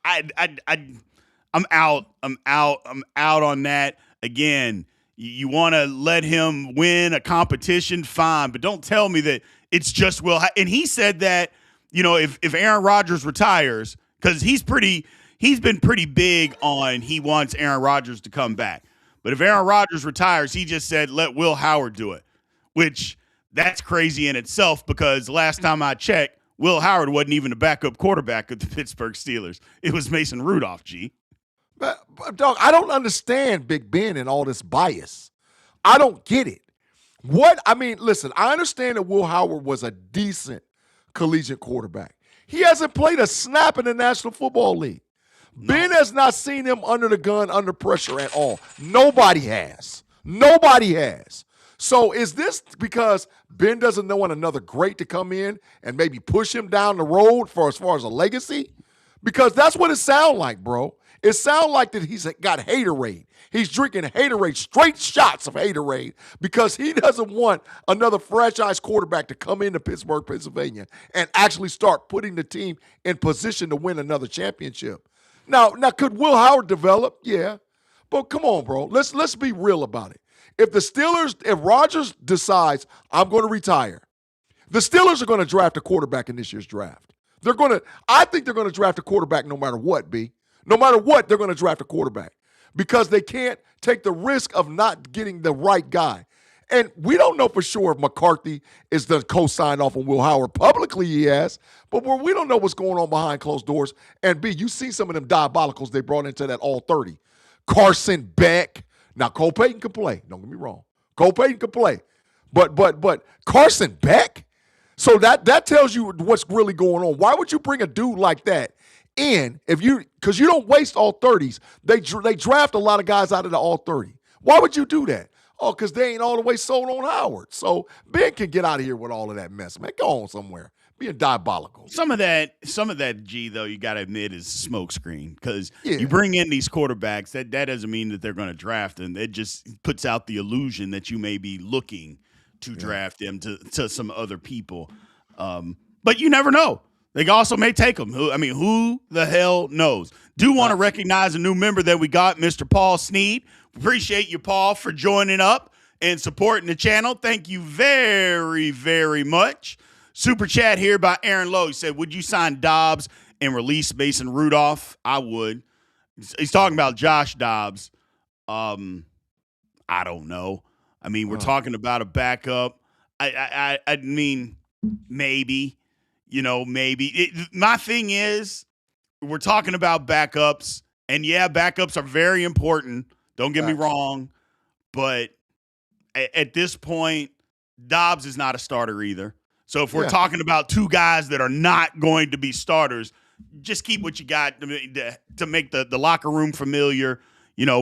I'm out on that. Again, you want to let him win a competition, fine, but don't tell me that it's just Will. And he said that, if Aaron Rodgers retires, because he's been pretty big on he wants Aaron Rodgers to come back. But if Aaron Rodgers retires, he just said, let Will Howard do it, which that's crazy in itself because last time I checked, Will Howard wasn't even a backup quarterback of the Pittsburgh Steelers. It was Mason Rudolph, G. But dog, I don't understand Big Ben and all this bias. I don't get it. Listen, I understand that Will Howard was a decent collegiate quarterback. He hasn't played a snap in the National Football League. No. Ben has not seen him under the gun, under pressure at all. Nobody has. So is this because Ben doesn't know another great to come in and maybe push him down the road for as far as a legacy? Because that's what it sounds like, bro. It sounds like that he's got haterade. He's drinking haterade, straight shots of haterade, because he doesn't want another franchise quarterback to come into Pittsburgh, Pennsylvania, and actually start putting the team in position to win another championship. Now, could Will Howard develop? Yeah. But come on, bro. Let's be real about it. If Rodgers decides, I'm going to retire, the Steelers are going to draft a quarterback in this year's draft. I think they're going to draft a quarterback no matter what, B. No matter what, they're going to draft a quarterback because they can't take the risk of not getting the right guy. And we don't know for sure if McCarthy is the co-sign off on Will Howard. Publicly, he has. But we don't know what's going on behind closed doors. And B, you see some of them diabolicals they brought into that all-30. Carson Beck. Now, Cole Payton can play. Don't get me wrong. Cole Payton can play. But Carson Beck? So that tells you what's really going on. Why would you bring a dude like that in because you don't waste all 30s. They draft a lot of guys out of the all 30. Why would you do that? Oh, because they ain't all the way sold on Howard. So Ben can get out of here with all of that mess, man. Go on somewhere. Being diabolical. Some of that, G, though, you got to admit is smokescreen because you bring in these quarterbacks, that doesn't mean that they're going to draft them. It just puts out the illusion that you may be looking to draft them to some other people. But you never know. They also may take them. Who the hell knows? Do want to recognize a new member that we got, Mr. Paul Sneed. Appreciate you, Paul, for joining up and supporting the channel. Thank you very, very much. Super chat here by Aaron Lowe. He said, would you sign Dobbs and release Mason Rudolph? I would. He's talking about Josh Dobbs. I don't know. We're talking about a backup. I mean, maybe. Maybe. My thing is, we're talking about backups, and backups are very important. Don't get me wrong, but at this point, Dobbs is not a starter either. So if we're talking about two guys that are not going to be starters, just keep what you got to make the locker room familiar.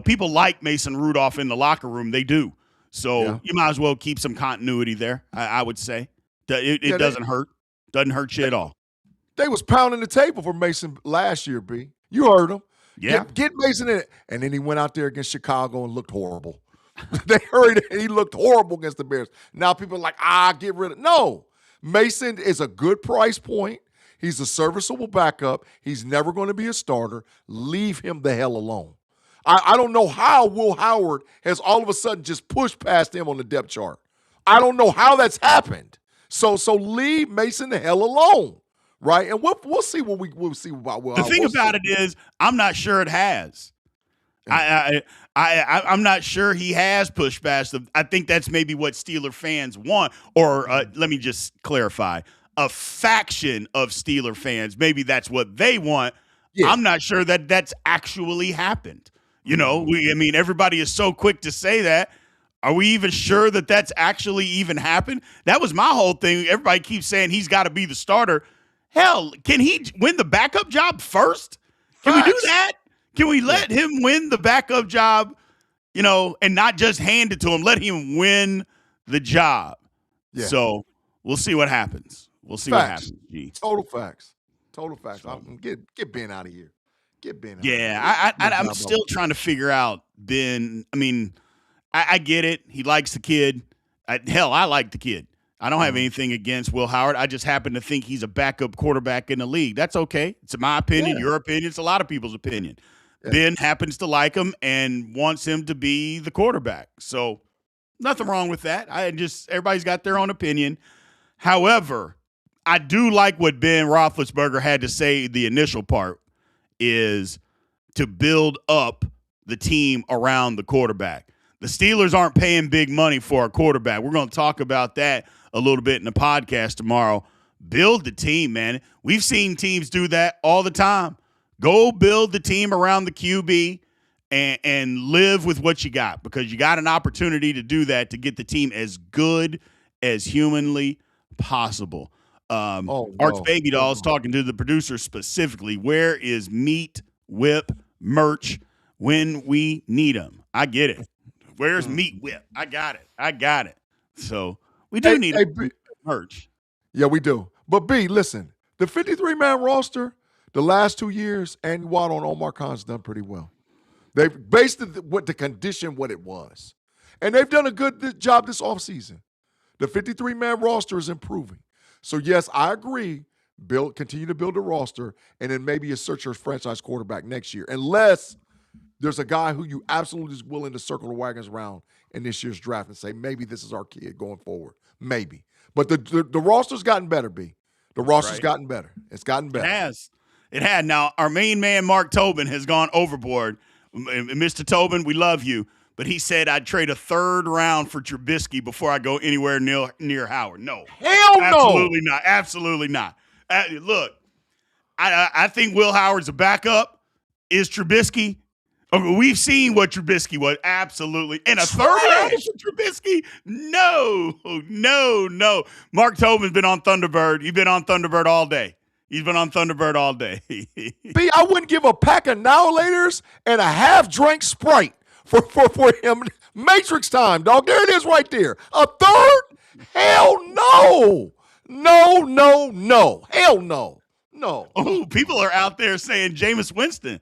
People like Mason Rudolph in the locker room. They do. So Yeah. you might as well keep some continuity there, I would say. It doesn't hurt. Doesn't hurt you at all. They was pounding the table for Mason last year, B. You heard him. Yeah. Get Mason in it. And then he went out there against Chicago and looked horrible. They hurried it. He looked horrible against the Bears. Now people are like, get rid of it. No. Mason is a good price point. He's a serviceable backup. He's never going to be a starter. Leave him the hell alone. I don't know how Will Howard has all of a sudden just pushed past him on the depth chart. I don't know how that's happened. So leave Mason the hell alone, right? And we'll see what we'll see about Will. The thing about it is, I'm not sure it has. I'm not sure he has pushed past them. I think that's maybe what Steeler fans want, or let me just clarify: a faction of Steeler fans. Maybe that's what they want. Yeah. I'm not sure that that's actually happened. Everybody is so quick to say that. Are we even sure that that's actually even happened? That was my whole thing. Everybody keeps saying he's got to be the starter. Hell, can he win the backup job first? Can we do that? Can we let him win the backup job, and not just hand it to him? Let him win the job. Yeah. So we'll see what happens. We'll see what happens. G. Total facts. Get Ben out of here. Get Ben out. Yeah, I'm still trying to figure out Ben. I mean, I get it. He likes the kid. I like the kid. I don't have anything against Will Howard. I just happen to think he's a backup quarterback in the league. That's okay. It's my opinion, your opinion. It's a lot of people's opinion. Yeah. Ben happens to like him and wants him to be the quarterback. So nothing wrong with that. Everybody's got their own opinion. However, I do like what Ben Roethlisberger had to say. The initial part is to build up the team around the quarterback. The Steelers aren't paying big money for a quarterback. We're going to talk about that a little bit in the podcast tomorrow. Build the team, man. We've seen teams do that all the time. Go build the team around the QB and live with what you got, because you got an opportunity to do that to get the team as good as humanly possible. Arch Baby Doll is talking to the producer specifically. Where is Meat Whip merch when we need them? I get it. Where's Meat Whip? I got it. So we do need merch. Yeah, we do. But B, listen, the 53-man roster, the last 2 years, Andy Waddle and Omar Khan's done pretty well. They've based the condition what it was. And they've done a good job this offseason. The 53-man roster is improving. So, yes, I agree. Continue to build a roster, and then maybe you search your franchise quarterback next year, unless there's a guy who you absolutely is willing to circle the wagons around in this year's draft and say, maybe this is our kid going forward. Maybe. But the roster's gotten better, B. The roster's gotten better. It's gotten better. It had. Now, our main man, Mark Tobin, has gone overboard. Mr. Tobin, we love you. But he said I'd trade a third round for Trubisky before I go anywhere near Howard. No. Hell no. Absolutely not. Absolutely not. Look, I think Will Howard's a backup. Is Trubisky? We've seen what Trubisky was. Absolutely. And a third round for Trubisky? No. Mark Tobin's been on Thunderbird. He's been on Thunderbird all day. B, I wouldn't give a pack of Annihilators and a half-drink Sprite for him. Matrix time, dog. There it is right there. A third? Hell no. No. Hell no. No. Oh, people are out there saying Jameis Winston.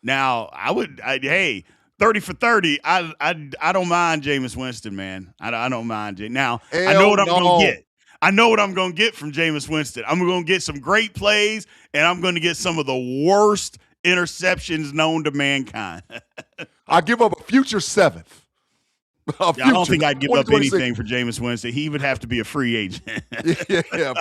Now, hey, 30 for 30. I don't mind Jameis Winston, man. I don't mind it. Now, I know what I'm going to get. I know what I'm going to get from Jameis Winston. I'm going to get some great plays, and I'm going to get some of the worst interceptions known to mankind. I give up a future seventh. I don't think I'd give up anything for Jameis Winston. He would have to be a free agent. yeah.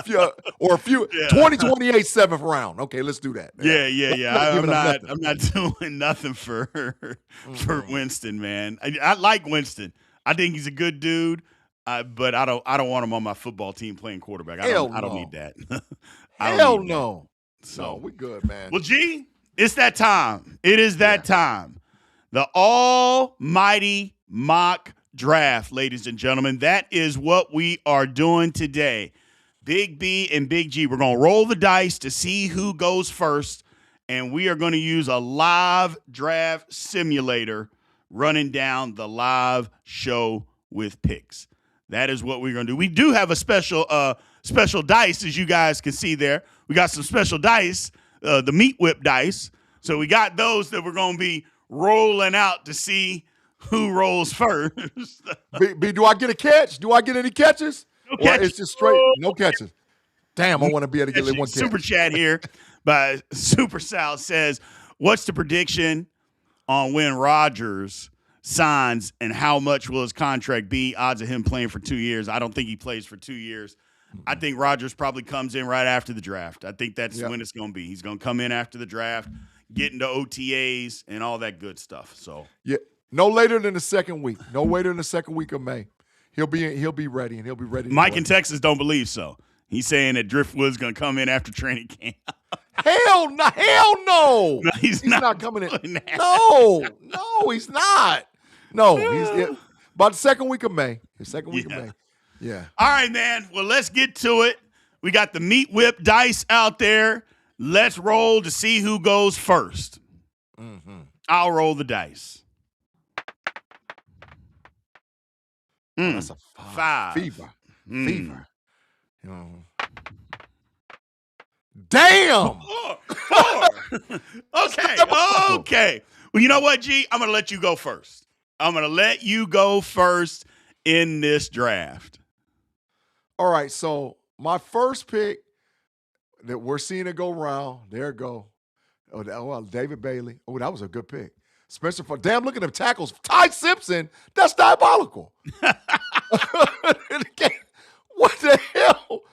Or a few 2028 seventh round. Okay, let's do that. Yeah. I'm not doing nothing for Winston, man. I like Winston. I think he's a good dude, but I don't want him on my football team playing quarterback. I don't need that. Hell no. So we good, man. Well, G, it's that time. It is that time. The almighty mock draft, ladies and gentlemen. That is what we are doing today. Big B and Big G. We're going to roll the dice to see who goes first, and we are going to use a live draft simulator running down the live show with picks. That is what we're going to do. We do have a special dice, as you guys can see there. We got some special dice, the meat whip dice. So we got those that we're going to be rolling out to see who rolls first. B, do I get a catch? Do I get any catches? No Or catches. it's just straight, no catches. Damn, I want to be able to get one catch. Super chat here by Super Sal says, what's the prediction on when Rodgers signs and how much will his contract be? Odds of him playing for 2 years. I don't think he plays for 2 years. I think Rodgers probably comes in right after the draft. I think that's when it's going to be. He's going to come in after the draft, get into OTAs and all that good stuff. So yeah, no later than the second week. No later than the second week of May. He'll be ready, and he'll be ready. Mike in Texas don't believe so. He's saying that Driftwood's going to come in after training camp. Hell no! No, he's not coming in. No, he's not. No, he's about the second week of May. The second week of May. Yeah. All right, man. Well, let's get to it. We got the meat whip dice out there. Let's roll to see who goes first. Mm-hmm. I'll roll the dice. That's a 5. Fever. Fever. You know. Damn. 4. Okay. Well, you know what, G? I'm going to let you go first. I'm going to let you go first in this draft. All right, so my first pick that we're seeing it go round. There it go. Oh, David Bailey. Oh, that was a good pick. Spencer, damn, look at them tackles. Ty Simpson, that's diabolical. What the hell?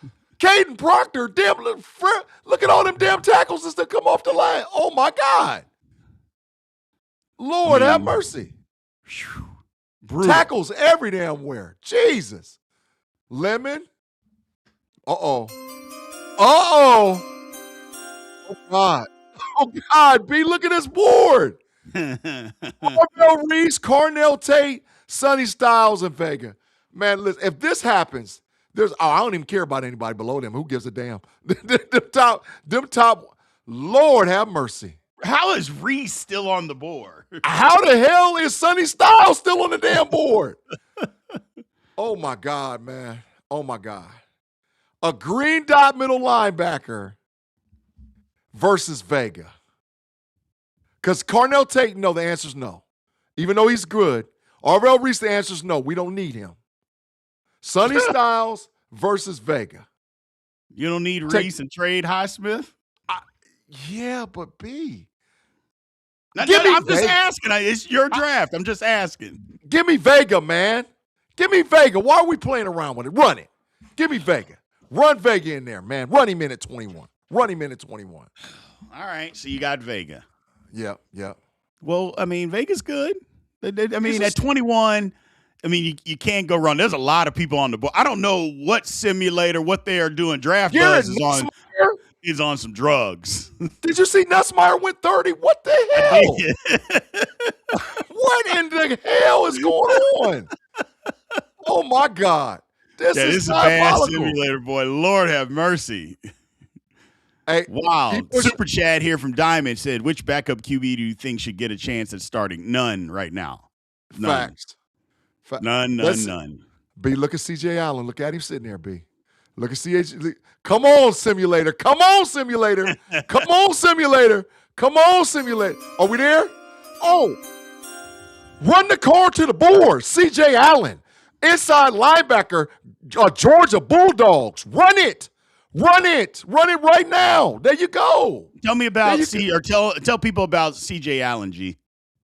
Caden Proctor, damn, look at all them damn tackles as they come off the line. Oh, my God. Lord have mercy. Tackles every damn where. Jesus. Lemon. Uh-oh. Oh, God. Oh, God, B, look at this board. Carnell Reese, Carnell Tate, Sonny Styles, and Vega. Man, listen, if this happens, I don't even care about anybody below them. Who gives a damn? them top, Lord have mercy. How is Reese still on the board? How the hell is Sonny Styles still on the damn board? Oh, my God, man. Oh, my God. A green dot middle linebacker versus Vega. Because Carnell Tate, no, the answer's no. Even though he's good. Arvell Reese, the answer's no. We don't need him. Sonny Styles versus Vega. You don't need Reese and trade Highsmith? Yeah, but B. I'm just asking. It's your draft. I'm just asking. Give me Vega, man. Give me Vega. Why are we playing around with it? Run it. Give me Vega. Run Vega in there, man. Run him in at 21. All right, so you got Vega. Yep. Well, I mean, Vega's good. I mean, at 21, I mean, you can't go wrong. There's a lot of people on the board. I don't know what simulator, what they are doing. Draft Buzz is on some drugs. Did you see Nussmeier went 30? What the hell? What in the hell is going on? Oh, my God. This is a bad simulator, boy. Lord have mercy. Hey, wow. Super chat here from Diamond said, which backup QB do you think should get a chance at starting? None right now. None. Facts. None. B, look at CJ Allen. Look at him sitting there, B. Look at CJ. Come on, simulator. Come on, simulator. Are we there? Oh. Run the car to the board. CJ Allen. Inside linebacker, Georgia Bulldogs. Run it right now. There you go. Tell me about tell people about CJ Allen, G.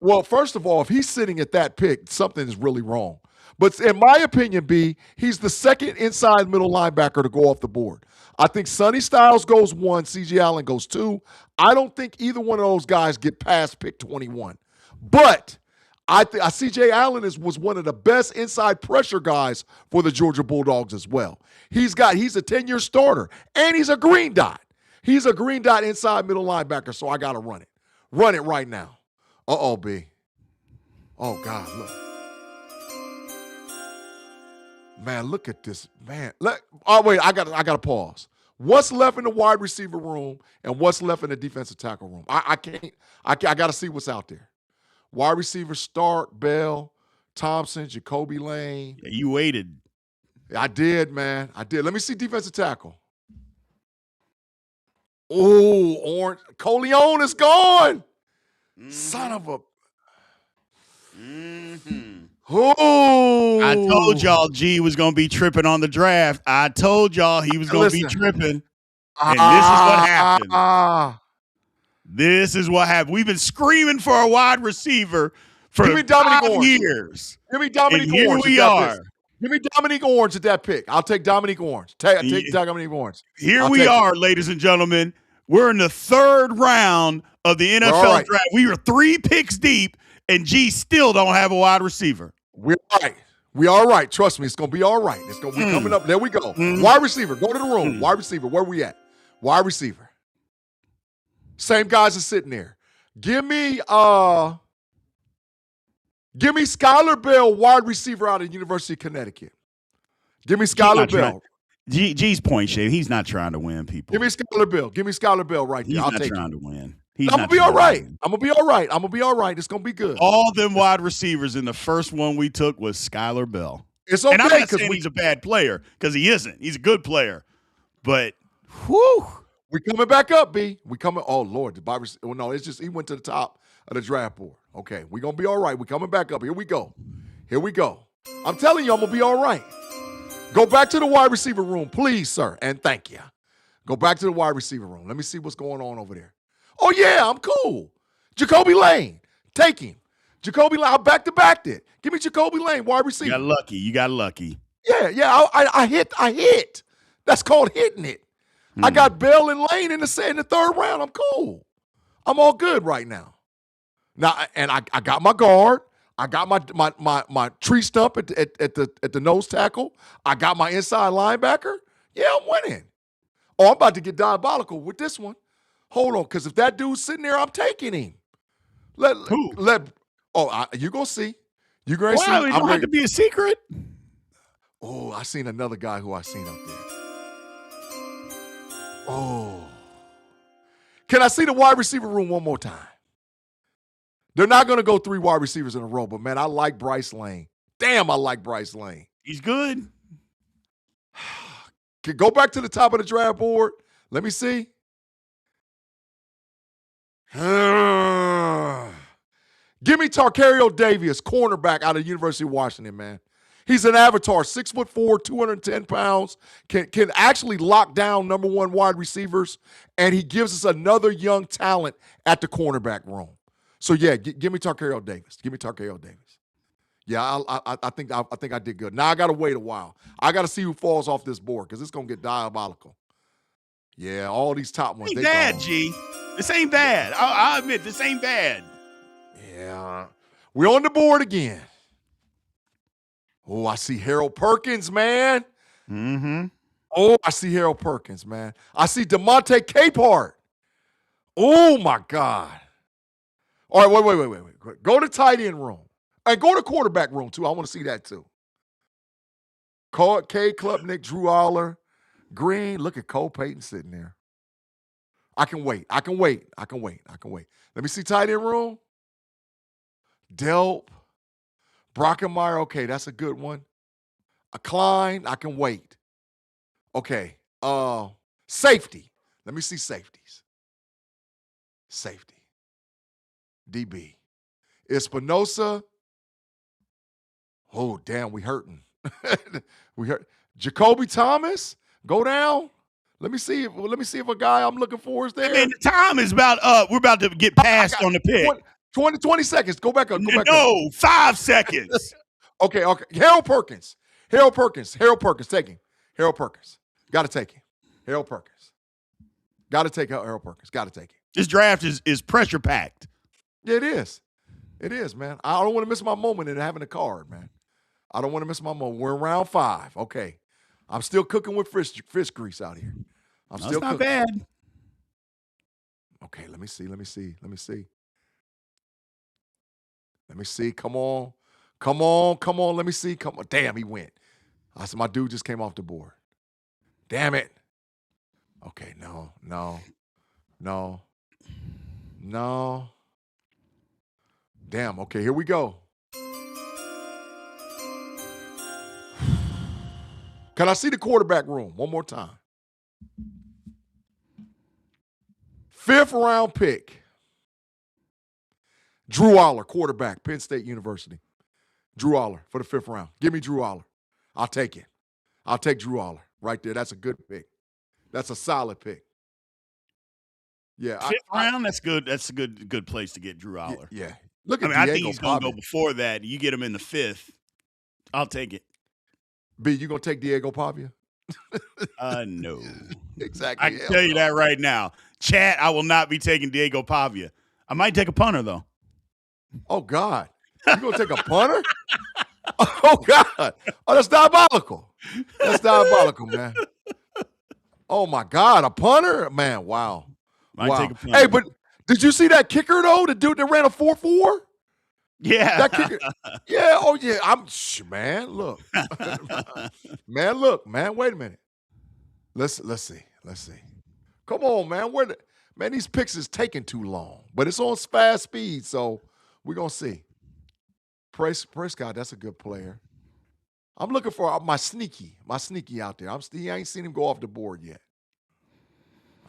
Well, first of all, if he's sitting at that pick, something is really wrong. But in my opinion, B, he's the second inside middle linebacker to go off the board. I think Sonny Styles goes 1, CJ Allen goes 2. I don't think either one of those guys get past pick 21. But CJ Allen was one of the best inside pressure guys for the Georgia Bulldogs as well. He's a 10-year starter, and he's a green dot. He's a green dot inside middle linebacker, so I got to run it. Run it right now. Uh-oh, B. Oh, God, look. Man, look at this. Man, oh, wait, I got to pause. What's left in the wide receiver room and what's left in the defensive tackle room? I got to see what's out there. Wide receiver Stark, Bell, Thompson, Jacoby Lane. Yeah, you waited. I did, man. I did. Let me see defensive tackle. Oh, Orange. Coleon is gone. Son of a. Oh. I told y'all G was going to be tripping on the draft. I told y'all he was going to be tripping. And this is what happened. This is what happened. We've been screaming for a wide receiver for 5 years. Give me Dominique Orange. Here we are. Give me Dominique Orange at that pick. I'll take Dominique Orange. Take Dominique Orange. Here we are, ladies and gentlemen. We're in the 3rd round of the NFL draft. We were 3 picks deep, and G still don't have a wide receiver. We're all right. We all right. Trust me, it's going to be all right. It's going to be coming up. There we go. Wide receiver. Go to the room. Wide receiver. Where we at? Wide receiver. Same guys are sitting there. Give me Skylar Bell, wide receiver out of the University of Connecticut. Give me Skylar Bell. G's point, Shave. He's not trying to win, people. Give me Skylar Bell. Give me Skylar Bell right there. He's I'll not take trying it. to win. I'm going to be all right. I'm going to be all right. I'm going to be all right. It's going to be good. All them wide receivers in the first one we took was Skylar Bell. It's okay. And I'm not saying he's a bad player, because he isn't. He's a good player. But, whew. We coming back up, B. We coming. Oh, Lord. No, it's just he went to the top of the draft board. Okay, we're going to be all right. We coming back up. Here we go. Here we go. I'm telling you, I'm going to be all right. Go back to the wide receiver room, please, sir, and thank you. Go back to the wide receiver room. Let me see what's going on over there. Oh, yeah, I'm cool. Jacoby Lane. Take him. Jacoby Lane. I back-to-backed it. Give me Jacoby Lane, wide receiver. You got lucky. Yeah. I hit. That's called hitting it. I got Bell and Lane in the 3rd round. I'm cool. I'm all good right now. And I got my guard. I got my tree stump at the nose tackle. I got my inside linebacker. Yeah, I'm winning. Oh, I'm about to get diabolical with this one. Hold on, because if that dude's sitting there, I'm taking him. Who? You gonna see. You gonna see. It don't have to be a secret. Oh, I seen another guy who I seen up there. Oh. Can I see the wide receiver room one more time? They're not going to go 3 wide receivers in a row, but, man, I like Bryce Lane. Damn, I like Bryce Lane. He's good. Go back to the top of the draft board. Let me see. Give me Tarcario Davis, cornerback out of the University of Washington, man. He's an avatar, 6'4", 210 pounds, can actually lock down number 1 wide receivers, and he gives us another young talent at the cornerback room. So, yeah, give me Tarcario Davis. Give me Tarcario Davis. Yeah, I think I did good. Now I got to wait a while. I got to see who falls off this board because it's going to get diabolical. Yeah, all these top ones. Ain't bad, G. This ain't bad. I admit, this ain't bad. Yeah. We're on the board again. Oh, I see Harold Perkins, man. Mm-hmm. Oh, I see Harold Perkins, man. I see DeMonte Capehart. Oh, my God. All right, wait. Go to tight end room. And go to quarterback room, too. I want to see that, too. K. Klubnik, Drew Aller, Green. Look at Cole Payton sitting there. I can wait. Let me see tight end room. Delp. Brockenmeyer, okay, that's a good one. A Klein, I can wait. Okay. Safety. Let me see safeties. Safety. DB. Espinosa. Oh, damn, we hurting. We hurt. Jacoby Thomas, go down. Let me see if a guy I'm looking for is there. Man, the time is about up. We're about to get passed on the pick. 20 seconds. Go back up. No, 5 seconds. Okay. Harold Perkins. Take him. Harold Perkins. Got to take him. Harold Perkins. Got to take Harold Perkins. Got to take him. This draft is pressure packed. Yeah, it is. It is, man. I don't want to miss my moment in having a card, man. I don't want to miss my moment. We're in round 5. Okay. I'm still cooking with fish grease out here. That's not bad. Okay, let me see. Come on. Let me see. Come on. Damn, he went. I said, my dude just came off the board. Damn it. Okay, no. Damn, okay, here we go. Can I see the quarterback room one more time? 5th round pick. Drew Aller, quarterback, Penn State University. Drew Aller for the 5th round. Give me Drew Aller. I'll take it. I'll take Drew Aller right there. That's a good pick. That's a solid pick. Yeah. 5th round, that's good. That's a good place to get Drew Aller. Yeah. Look at I Diego think he's going to go Pavia. before that. You get him in the 5th. I'll take it. B, you going to take Diego Pavia? No. Exactly. I can tell you that right now. Chat, I will not be taking Diego Pavia. I might take a punter, though. Oh, God. You going to take a punter? Oh, God. Oh, that's diabolical. That's diabolical, man. Oh, my God. A punter? Man, wow. Might take a punter. Hey, but did you see that kicker, though? The dude that ran a 4.4? Yeah. That kicker. Yeah. Oh, yeah. Man, look. Man, wait a minute. Let's see. Come on, man. Man, these picks is taking too long. But it's on fast speed, so we're going to see. Prescott, that's a good player. I'm looking for my sneaky out there. I ain't seen him go off the board yet.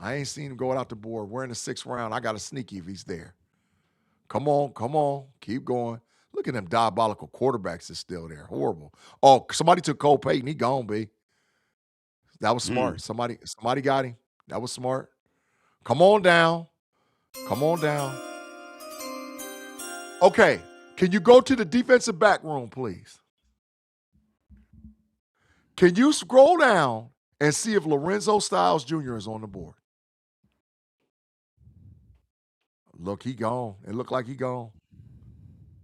I ain't seen him going out the board. We're in the 6th round. I got a sneaky if he's there. Come on. Keep going. Look at them diabolical quarterbacks that's still there. Horrible. Oh, somebody took Cole Payton. He gone, B. That was smart. Somebody got him. That was smart. Come on down. Okay. Can you go to the defensive back room, please? Can you scroll down and see if Lorenzo Styles Jr. is on the board? Look, he gone. It looked like he gone.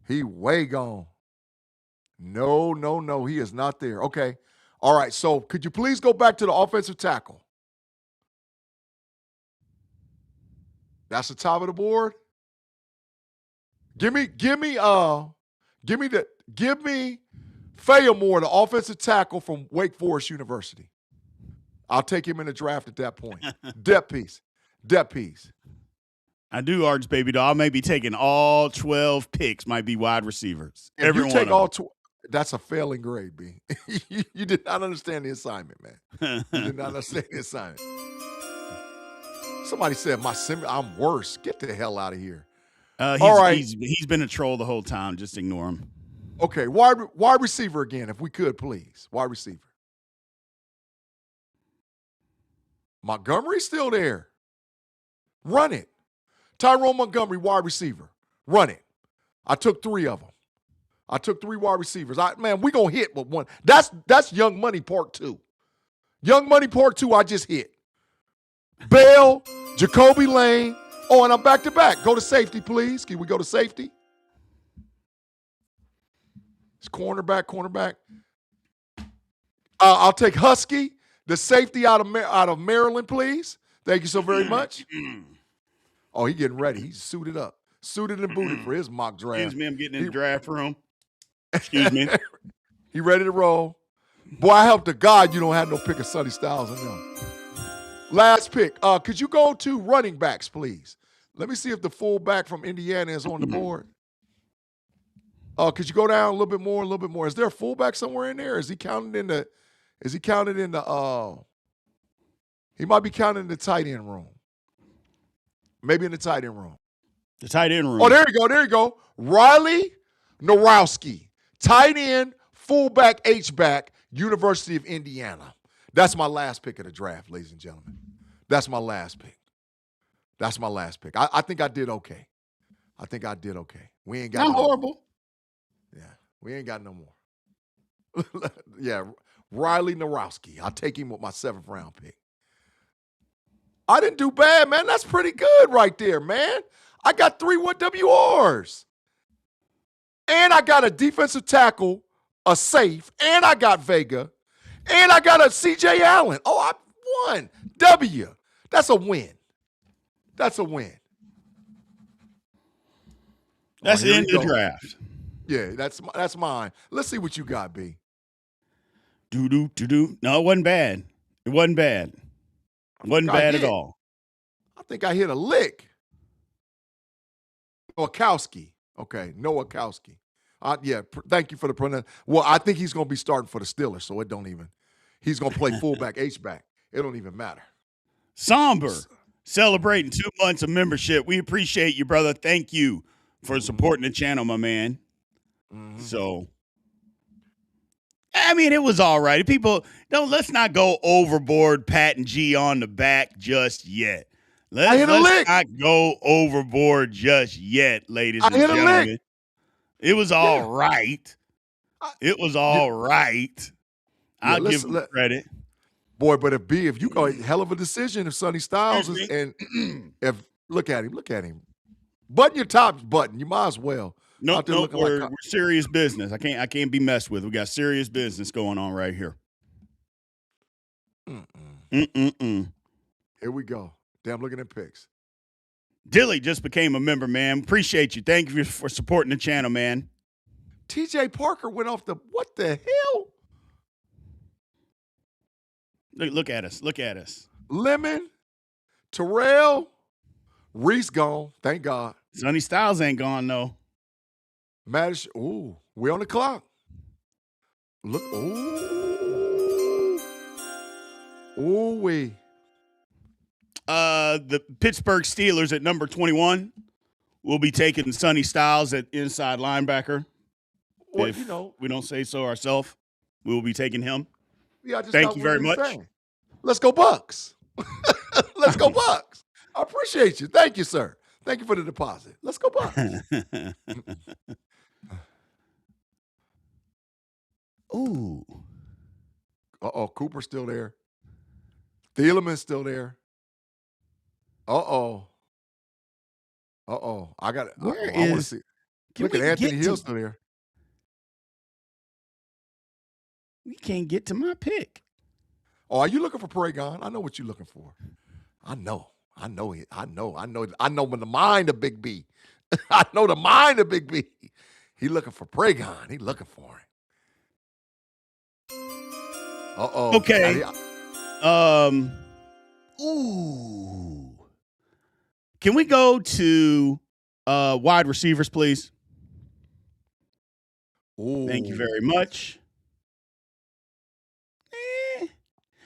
He way gone. No. He is not there. Okay. All right. So could you please go back to the offensive tackle? That's the top of the board. Give me Fayamore, the offensive tackle from Wake Forest University. I'll take him in the draft at that point. Depth piece. I do, Arch Baby Doll. I may be taking all 12 picks, might be wide receivers. If Every you one take of all them. that's a failing grade, B. You did not understand the assignment, man. You did not understand the assignment. Somebody said I'm worse. Get the hell out of here. All right. He's been a troll the whole time. Just ignore him. Okay, wide receiver again, if we could, please. Wide receiver. Montgomery's still there. Run it. Tyrone Montgomery, wide receiver. Run it. I took 3 of them. I took 3 wide receivers. Man, we going to hit with one. That's Young Money Part 2. Young Money Part 2, I just hit. Bell, Jacoby Lane. Oh, and I'm back-to-back. Go to safety, please. Can we go to safety? It's cornerback. I'll take Husky, the safety out of Maryland, please. Thank you so very much. Oh, he getting ready. He's suited up. Suited and booted for his mock draft. Excuse me, I'm getting in the draft room. Excuse me. He ready to roll. Boy, I hope to God you don't have no pick of Sonny Styles in them. Last pick. Could you go to running backs, please? Let me see if the fullback from Indiana is on the board. Could you go down a little bit more? Is there a fullback somewhere in there? Is he counted in the he might be counted in the tight end room. Maybe in the tight end room. The tight end room. Oh, there you go. Riley Norowski, tight end, fullback, H-back, University of Indiana. That's my last pick of the draft, ladies and gentlemen. That's my last pick. I think I did okay. We ain't got not horrible. Yeah, we ain't got no more. Yeah, Riley Norowski. I'll take him with my 7th round pick. I didn't do bad, man. That's pretty good right there, man. I got 3 WRs. And I got a defensive tackle, a safe, and I got Vega, and I got a C.J. Allen. Oh, I won. W. That's a win. That's the end of the draft. Yeah, that's mine. Let's see what you got, B. Do. No, it wasn't bad. Wasn't bad at all. I think I hit a lick. Nowakowski. Okay, Nowakowski. Thank you for the pronunciation. Well, I think he's going to be starting for the Steelers, so it don't even. He's going to play fullback, H-back. It don't even matter. Somber, celebrating 2 months of membership. We appreciate you, brother. Thank you for supporting the channel, my man. So, I mean, it was all right. People, let's not go overboard patting G on the back just yet. Let's not go overboard just yet, ladies and gentlemen. It was all right. It was all right. I'll give him credit. Boy, but if you go, hell of a decision if Sonny Styles is, and if look at him. Button your top button. You might as well. Nope, we're serious business. I can't be messed with. We got serious business going on right here. Here we go. Damn, looking at picks. Dilly just became a member, man. Appreciate you. Thank you for supporting the channel, man. TJ Parker went off the what the hell? Look at us. Look at us. Lemon, Terrell, Reese gone. Thank God. Sonny Styles ain't gone though. Madish, ooh, we on the clock. Look, we. The Pittsburgh Steelers at number 21 will be taking Sonny Styles at inside linebacker. Well, if we don't say so ourselves, we will be taking him. Yeah, thank you very much. Let's go Bucks. Let's go Bucks. I appreciate you. Thank you, sir. Thank you for the deposit. Let's go Bucks. Ooh. Cooper's still there. Thieleman's still there. I got it. I want to see. Look at Anthony Hill still there. We can't get to my pick. Oh, are you looking for Paragon? I know what you're looking for. I know it. I know the mind of Big B. I know the mind of Big B. He looking for Paragon. He looking for him. Okay. Ooh. Can we go to wide receivers, please? Ooh. Thank you very much.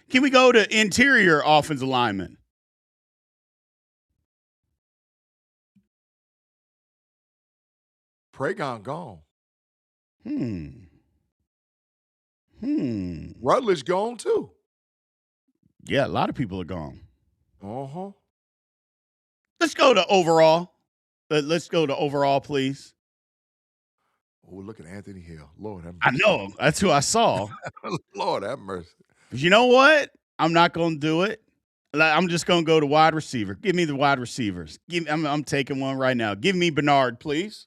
Can we go to interior offensive lineman? Paragon gone. Rutledge gone too. Yeah, a lot of people are gone. Let's go to overall. Let's go to overall, please. Oh, look at Anthony Hill. Lord have mercy. I know. That's who I saw. Lord have mercy. But you know what? I'm not going to do it. I'm just going to go to wide receiver. Give me the wide receivers. I'm taking one right now. Give me Bernard, please.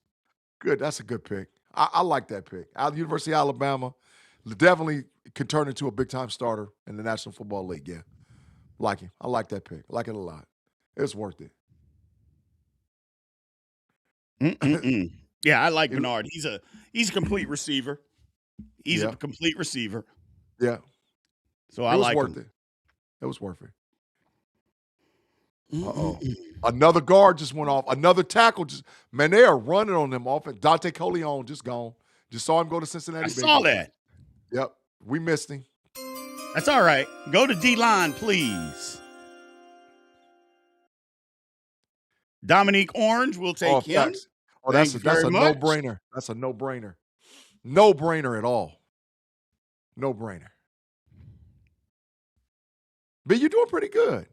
Good. That's a good pick. I like that pick. Out of the University of Alabama, definitely could turn into a big-time starter in the National Football League. Yeah. Like him. I like that pick. I like it a lot. It's worth it. Yeah, I like Bernard. He's a complete receiver. He's a complete receiver. Yeah. So I like him. It was worth it. Another guard just went off. Another tackle they are running on them off. Dante Coleon just gone. Just saw him go to Cincinnati. I saw that. Yep. We missed him. That's all right. Go to D-line, please. Dominique Orange will take him. Oh, that's a no-brainer. That's a no-brainer. No-brainer at all. No-brainer. But you're doing pretty good.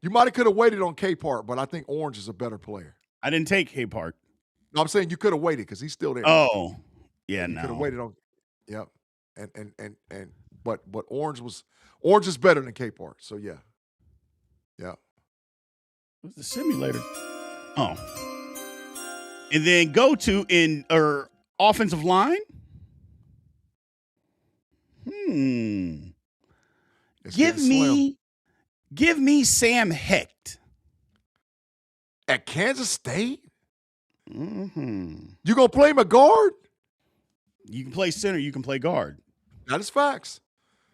You might have could have waited on K-Part, but I think Orange is a better player. I didn't take K-Part. No, I'm saying you could have waited because he's still there. Oh, yeah, you no. could have waited on. Yep. But Orange is better than K-Part. So yeah. What's the simulator? Oh. And then go to offensive line. Give me Sam Hecht. At Kansas State? You gonna play him a guard? You can play center, you can play guard. That is facts.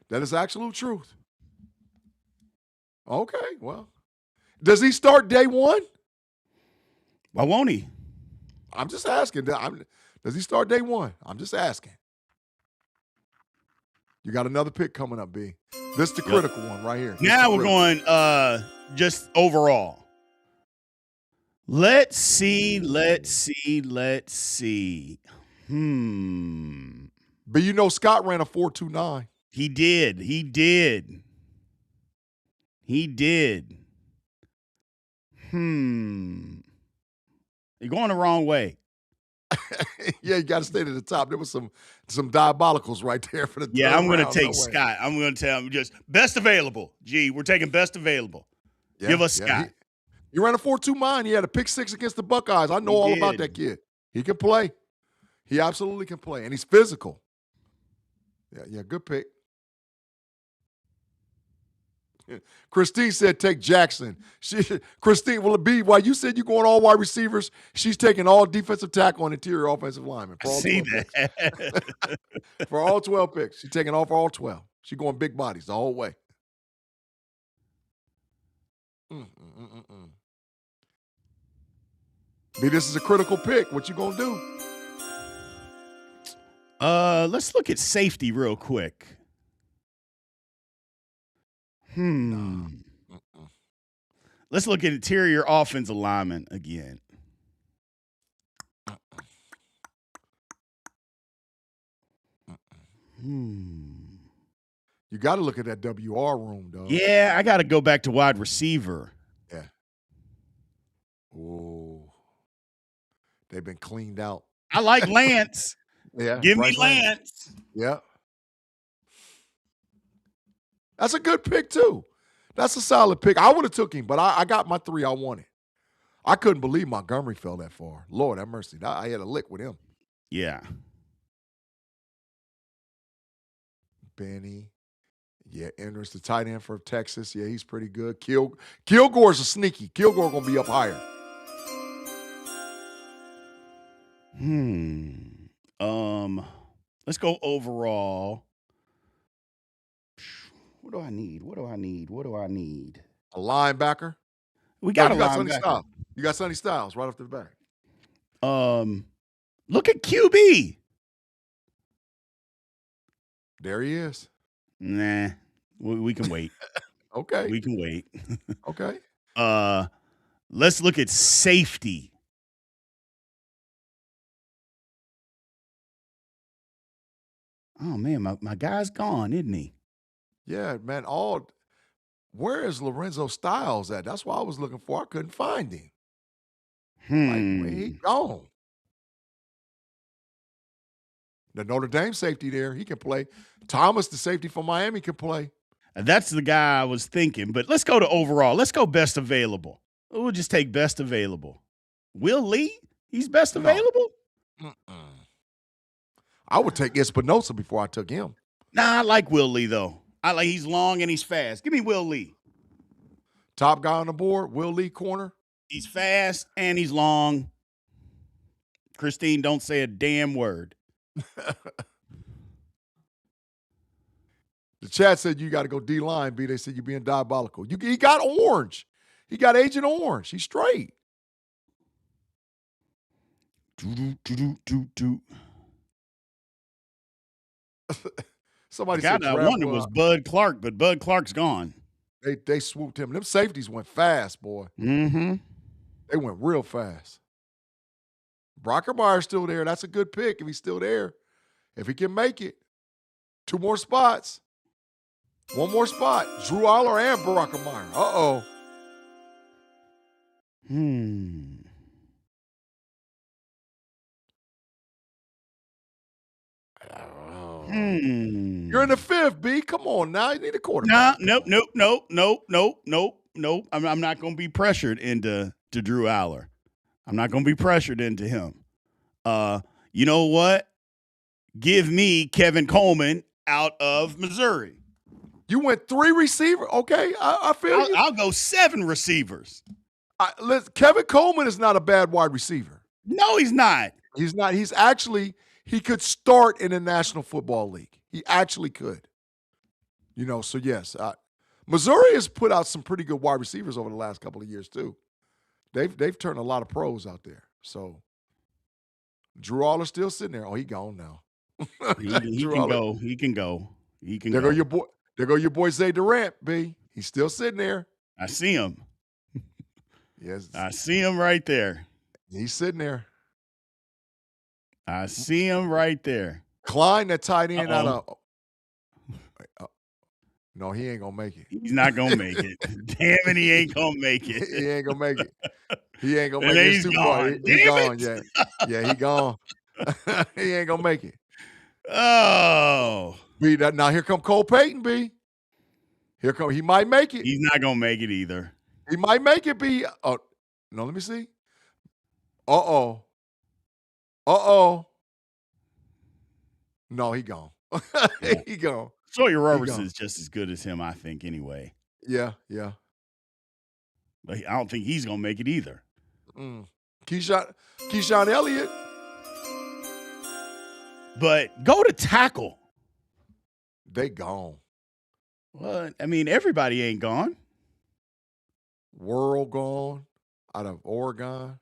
That is absolute truth. Okay, well. Does he start day one? Why won't he? I'm just asking. Does he start day one? I'm just asking. You got another pick coming up, B. This is the critical one right here. Now we're going just overall. Let's see. But you know Scott ran a 4.29. He did. You're going the wrong way. Yeah, you got to stay to the top. There was some diabolicals right there for the Yeah, third I'm going to round. take No way. Scott. I'm going to tell him just best available. Gee, we're taking best available. Yeah, Give us Scott. He ran a 4.29. He had a pick six against the Buckeyes. I know all about that kid. He can play. He absolutely can play, and he's physical. Yeah, good pick. Christine said take Jackson. Christine, will it be while you said you're going all wide receivers, she's taking all defensive tackle and interior offensive linemen. For all See 12 that. picks. For all 12 picks. She's taking off all 12. She's going big bodies the whole way. B, this is a critical pick. What you going to do? Let's look at safety real quick. Let's look at interior offensive lineman again. You got to look at that WR room, though. Yeah, I got to go back to wide receiver. Yeah. Oh, they've been cleaned out. I like Lance. Yeah, Give me Lance. Yeah. That's a good pick, too. That's a solid pick. I would have took him, but I got my 3 I wanted. I couldn't believe Montgomery fell that far. Lord have mercy. I had a lick with him. Yeah. Benny. Yeah, enters the tight end for Texas. Yeah, he's pretty good. Kilgore's a sneaky. Kilgore going to be up higher. Let's go overall. What do I need? A linebacker. We got you got Sonny Styles. You got Sonny Styles right off the back. Look at QB. There he is. Nah, we can wait. Okay. We can wait. Okay. Let's look at safety. Oh man, my guy's gone, isn't he? Yeah, man. Where is Lorenzo Styles at? That's what I was looking for. I couldn't find him. Like, where he gone? The Notre Dame safety there, he can play. Thomas, the safety from Miami, can play. That's the guy I was thinking. But let's go to overall. Let's go best available. We'll just take best available. Will Lee? He's best available? I would take Espinosa before I took him. Nah, I like Will Lee, though. He's long and he's fast. Give me Will Lee. Top guy on the board, Will Lee, corner. He's fast and he's long. Christine, don't say a damn word. The chat said you got to go D-line, B. They said you're being diabolical. He got orange. He got Agent Orange. He's straight. Somebody said I wonder was Bud Clark, but Bud Clark's gone. They swooped him. Them safeties went fast, boy. Mm-hmm. They went real fast. Brockermeyer's still there. That's a good pick if he's still there. If he can make it. 2 more spots. 1 more spot. Drew Aller and Brockermeyer. Uh-oh. You're in the 5th, B. Come on now. You need a quarterback. Nope. I'm not going to be pressured into Drew Aller. I'm not going to be pressured into him. You know what? Give me Kevin Coleman out of Missouri. You went 3 receivers. Okay, I feel you. I'll go 7 receivers. Kevin Coleman is not a bad wide receiver. No, he's not. He's not. He could start in the National Football League. He actually could. So yes. Missouri has put out some pretty good wide receivers over the last couple of years too. They've turned a lot of pros out there. So Drew Aller's still sitting there. Oh, he gone now. He Drew can Aller. go. He can go. He can There go. go your boy. There go your boy Zay Durant, B. He's still sitting there. I see him. Yes, I see him right there. he's sitting there. I see him right there. Klein, that tight end out of. No, he ain't gonna make it. He's not gonna make it. Damn it, he ain't gonna make it. He ain't gonna make it. He ain't gonna And make it. he's It's too far. gone. He Damn gone. it. Yeah, he gone. He ain't gonna make it. Oh, B, now here come Cole Payton, B. Here come. He might make it. he's not gonna make it either. He might make it, B. Oh, no, let me see. Uh-oh. No, he gone. Yeah. He gone. Sawyer Robertson's just as good as him, I think, anyway. Yeah. But I don't think he's gonna make it either. Keyshawn Elliott. But go to tackle. They gone. What? I mean, everybody ain't gone. World gone out of Oregon.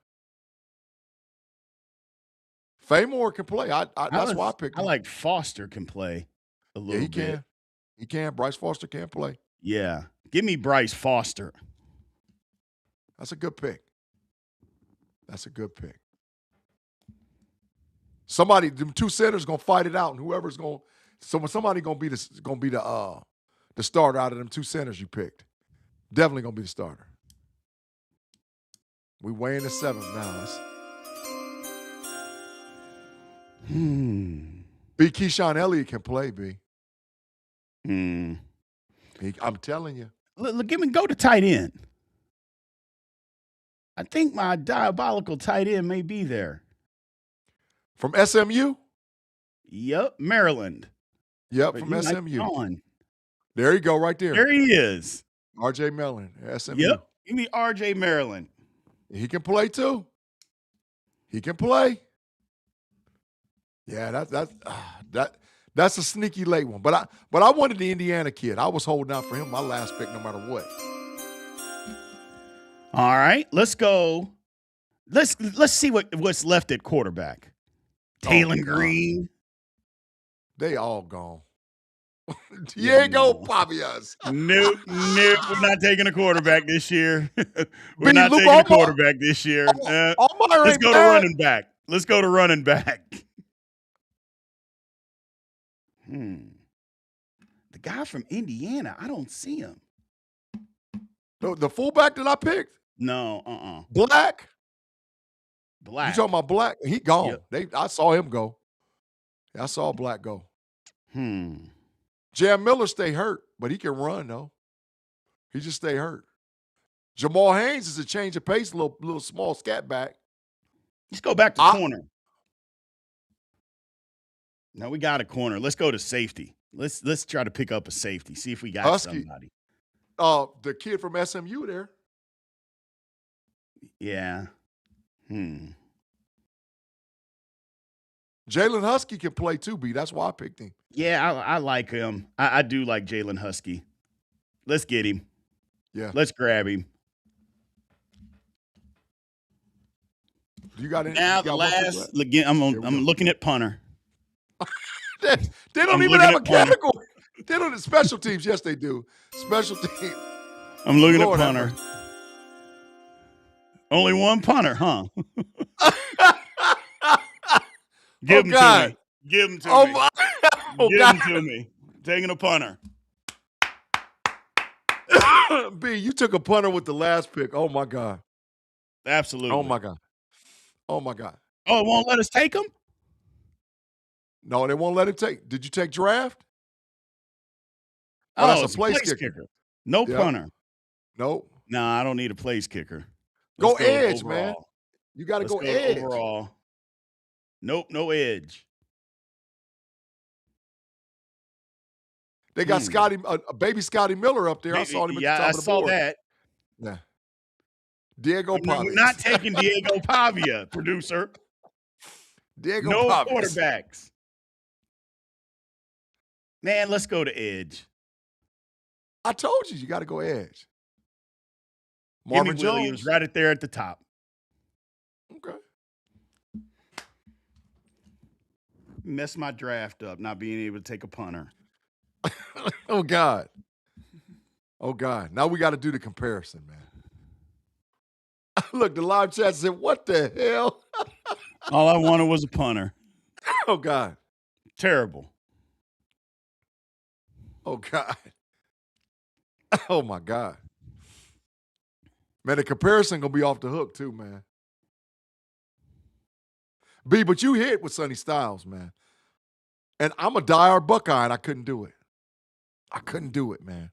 Faymore can play. That's why I picked him. I like Foster can play a little he bit. can. He can. Bryce Foster can play. Yeah. Give me Bryce Foster. That's a good pick. Somebody, them two centers gonna fight it out, and whoever's gonna, somebody gonna be the starter out of them two centers you picked. Definitely gonna be the starter. We weighing the 7th now. B. Keyshawn Elliott can play, B. I'm telling you. Look, give me go to tight end. I think my diabolical tight end may be there. From SMU? Yep, Maryland. Yep, But from he might be SMU. gone. There you go, right there. There he is. RJ Mellon, SMU. Yep. Give me RJ Maryland. He can play too. He can play. Yeah, that's a sneaky late one. But I wanted the Indiana kid. I was holding out for him my last pick no matter what. All right, let's go. Let's see what's left at quarterback. Taylon Green. They all gone. Diego Pavias. Nope. We're not taking a quarterback this year. We're not taking a quarterback this year. Let's go to running back. The guy from Indiana, I don't see him. The fullback that I picked? No, Black. You Black. talking about Black? He gone. Yep. I saw him go. I saw Black go. Jam Miller stay hurt, but he can run though. He just stay hurt. Jamal Haynes is a change of pace, little small scat back. Let's go back to corner. No, we got a corner. Let's go to safety. Let's try to pick up a safety. See if we got somebody. The kid from SMU there. Yeah. Jalen Husky can play too, B. That's why I picked him. Yeah, I like him. I do like Jalen Husky. Let's get him. Yeah. Let's grab him. You got any? Now the last. Again, I'm looking at punter. They don't even have a category. They don't have special teams. Yes, they do. Special team. I'm looking at punter. Only one punter, huh? Give him to me. Give him to me. My. Give him to me. Taking a punter. B, you took a punter with the last pick. Oh, my God. Absolutely. Oh, my God. Oh, it won't let us take him? No, they won't let him take. Did you take draft? Oh, that's a place kicker. No punter. Nope. Nah, I don't need a place kicker. Go edge, man. You got to go edge. Overall. Nope, no edge. They got baby Scotty Miller up there. I saw him at the top of the board. I saw that. Yeah. Diego Pavia. We're not taking Diego Pavia, producer. Diego no Pavia. Quarterbacks. Man, let's go to edge. I told you got to go edge. Give me Marvin Williams Jones. right there at the top. Okay. Mess my draft up, not being able to take a punter. Oh, God. Oh, God. Now we got to do the comparison, man. Look, the live chat said, what the hell? All I wanted was a punter. Oh, God. Terrible. Oh, God. Oh, my God. Man, the comparison going to be off the hook, too, man. B, but you hit with Sonny Styles, man. And I'm a diehard Buckeye, and I couldn't do it. I couldn't do it, man.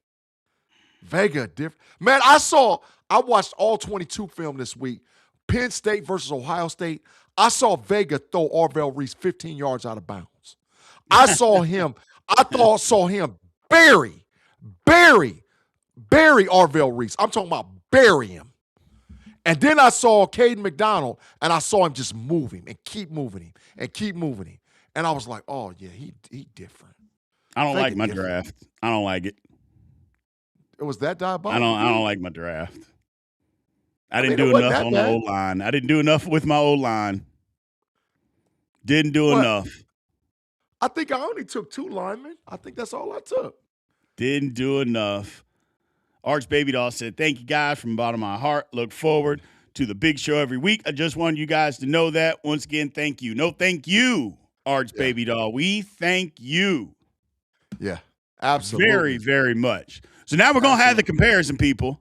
Vega, different. Man, I watched all 22 film this week. Penn State versus Ohio State. I saw Vega throw Arvell Reese 15 yards out of bounds. I saw him bury Arvell Reese. I'm talking about bury him. And then I saw Caden McDonald, and I saw him just move him and keep moving him and keep moving him. And I was like, oh, yeah, he different. I don't like my draft. I don't like it. It was that diabolical? I don't like my draft. I didn't do enough on the O-line. I didn't do enough with my O-line. Didn't do enough. I think I only took 2 linemen. I think that's all I took. Didn't do enough. Arch Baby Doll said, thank you guys from the bottom of my heart. Look forward to the big show every week. I just wanted you guys to know that. Once again, thank you. No, thank you, Arch Baby Doll. We thank you. Yeah, absolutely. Very, very much. So now we're going to have the comparison, people.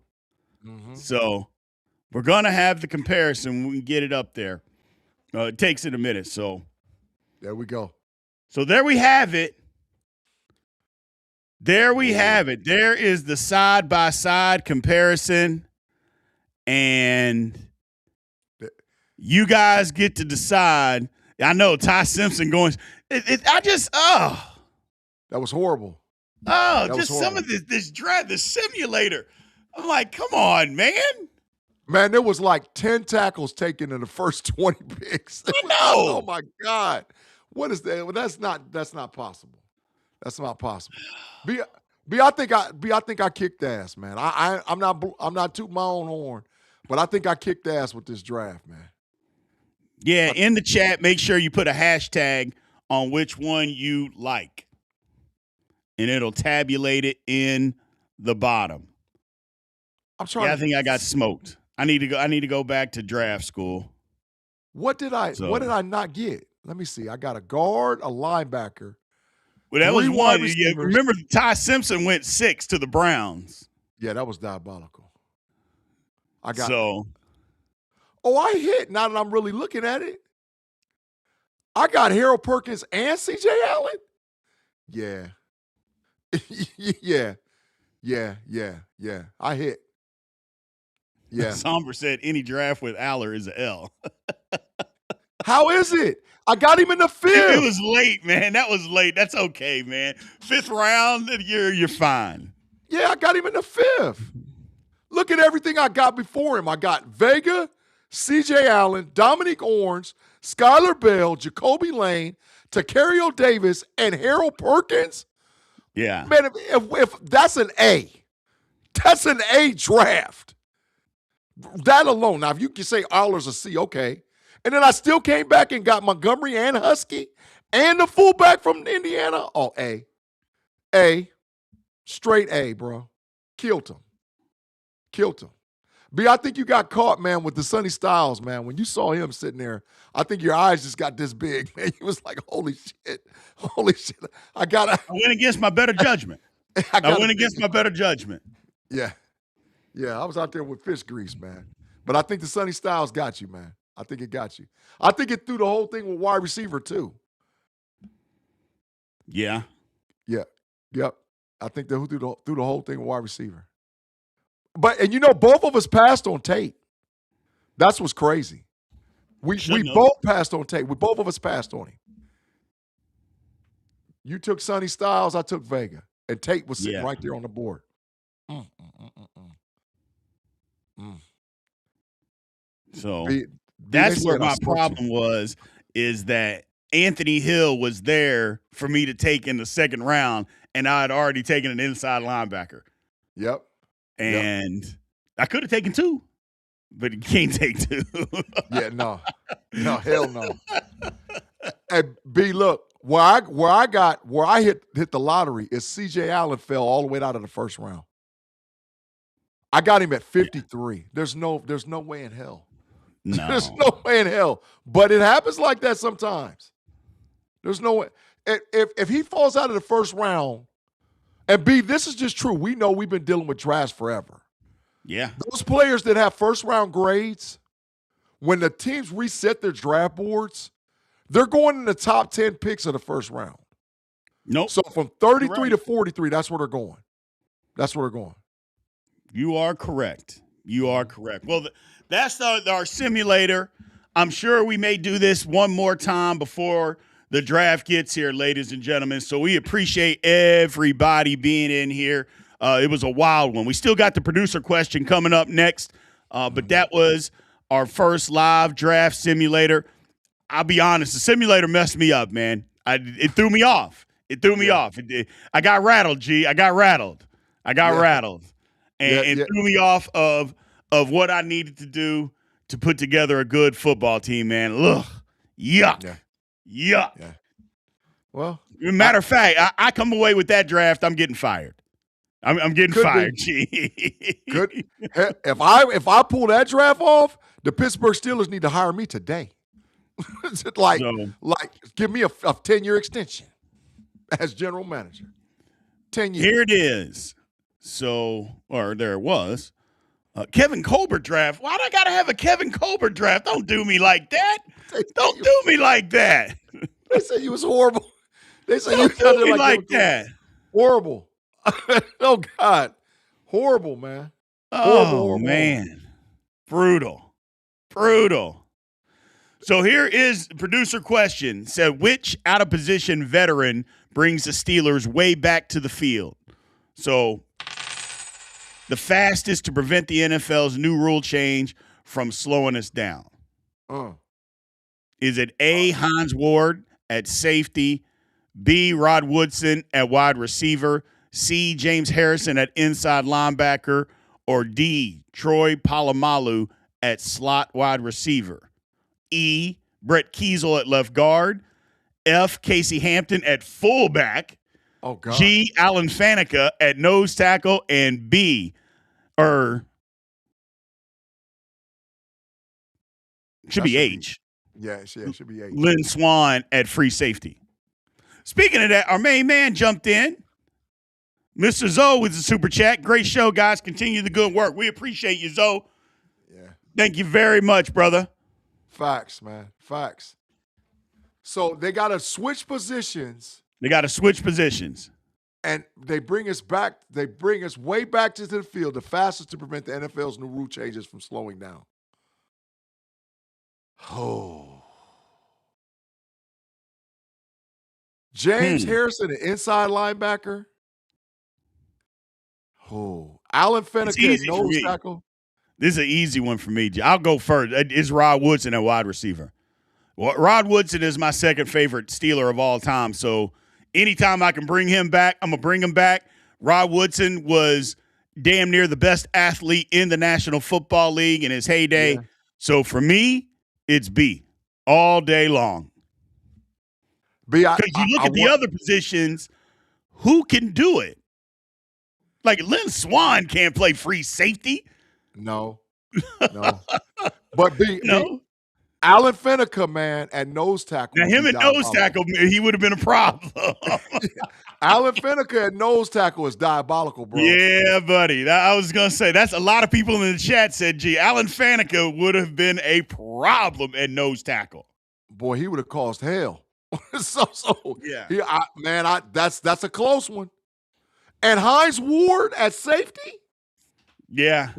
Mm-hmm. So we're going to have the comparison. We can get it up there. It takes it a minute. So there we go. So there we have it. There we have it. There is the side-by-side comparison. And you guys get to decide. I know Ty Simpson going. That was horrible. Oh, just some of this draft, the simulator. I'm like, come on, man. Man, there was like 10 tackles taken in the first 20 picks. I know. Oh my God. What is that? Well, that's not possible. That's not possible. I think I kicked ass, man. I'm not tooting my own horn, but I think I kicked ass with this draft, man. Yeah, in the chat, make sure you put a hashtag on which one you like. And it'll tabulate it in the bottom. I think I got smoked. I need to go back to draft school. What did I not get? Let me see. I got a guard, a linebacker. Well, that was one. Yeah, remember, Ty Simpson went 6 to the Browns. Yeah, that was diabolical. I hit. Now that I'm really looking at it, I got Harold Perkins and C.J. Allen. Yeah. Yeah. I hit. Yeah. Somber said any draft with Aller is an L. How is it? I got him in the 5th. It was late, man. That was late. That's okay, man. 5th round, you're fine. Yeah, I got him in the 5th. Look at everything I got before him. I got Vega, C.J. Allen, Dominique Orange, Skylar Bell, Jacoby Lane, Tacario Davis, and Harold Perkins. Yeah. Man, if that's an A, that's an A draft. That alone. Now, if you can say Aller's a C, okay. And then I still came back and got Montgomery and Husky and the fullback from Indiana. Oh, A. A. Straight A, bro. Killed him. B, I think you got caught, man, with the Sonny Styles, man. When you saw him sitting there, I think your eyes just got this big, man. You was like, holy shit. I went against my better judgment. I went against my better judgment. Yeah. Yeah, I was out there with fish grease, man. But I think the Sonny Styles got you, man. I think it got you. I think it threw the whole thing with wide receiver, too. Yeah. Yeah. Yep. I think they threw the whole thing with wide receiver. And both of us passed on Tate. That's what's crazy. We both passed on Tate. Both of us passed on him. You took Sonny Styles, I took Vega. And Tate was sitting right there on the board. So that's where my problem is that Anthony Hill was there for me to take in the second round, and I had already taken an inside linebacker. Yep. And I could have taken 2, but you can't take 2. Yeah, no, hell no. Hey, B, look, where I hit the lottery is C.J. Allen fell all the way out of the first round. I got him at 53. There's no way in hell. No. There's no way in hell. But it happens like that sometimes. There's no way. If he falls out of the first round, and B, this is just true. We know we've been dealing with drafts forever. Yeah. Those players that have first round grades, when the teams reset their draft boards, they're going in the top 10 picks of the first round. Nope. So from 33 to 43, that's where they're going. That's where they're going. You are correct. You are correct. Well, that's our simulator. I'm sure we may do this one more time before the draft gets here, ladies and gentlemen. So we appreciate everybody being in here. It was a wild one. We still got the producer question coming up next, but that was our first live draft simulator. I'll be honest, the simulator messed me up, man. It threw me off. It threw me off. I got rattled, G. I got rattled. And it threw me off of what I needed to do to put together a good football team, man. Ugh. Yuck. Yuck. Yeah. Well, matter of fact, I come away with that draft, I'm getting fired. I'm getting fired, G. Good. If I pull that draft off, the Pittsburgh Steelers need to hire me today. like give me a 10-year extension as general manager. 10 years. Here it is. So, or there it was. Kevin Colbert draft. Why do I got to have a Kevin Colbert draft? Don't do me like that. Don't do me like that. They say you was horrible. They say Don't you do me like that. Horrible. Oh, God. Horrible, man. Horrible, man. Brutal. So here is producer question. Said, which out-of-position veteran brings the Steelers way back to the field? So the fastest to prevent the NFL's new rule change from slowing us down. Is it A, Hines Ward at safety, B, Rod Woodson at wide receiver, C, James Harrison at inside linebacker, or D, Troy Polamalu at slot wide receiver? E, Brett Kiesel at left guard, F, Casey Hampton at fullback, oh God, G, Alan Faneca at nose tackle, and B, should be H. Yeah, it should be H. Lynn Swann at free safety. Speaking of that, our main man jumped in. Mr. Zoe with the super chat. Great show, guys. Continue the good work. We appreciate you, Zoe. Yeah. Thank you very much, brother. Facts, man. Facts. So they got to switch positions. And they bring us back. They bring us way back to the field, the fastest to prevent the NFL's new rule changes from slowing down. Oh. James Harrison, an inside linebacker. Oh. Alan Faneca, nose tackle. This is an easy one for me. I'll go first. It's Rod Woodson at wide receiver. Well, Rod Woodson is my second favorite Steeler of all time. So anytime I can bring him back, I'm going to bring him back. Rod Woodson was damn near the best athlete in the National Football League in his heyday. Yeah. So for me, it's B all day long. Because you look at the other positions, who can do it? Like Lynn Swann can't play free safety. No. But B, Alan Faneca, man, at nose tackle. Now him at nose tackle, he would have been a problem. Alan Faneca at nose tackle is diabolical, bro. Yeah, buddy. I was going to say, that's a lot of people in the chat said, gee, Alan Faneca would have been a problem at nose tackle. Boy, he would have caused hell. Yeah. That's a close one. And Hines Ward at safety? Yeah.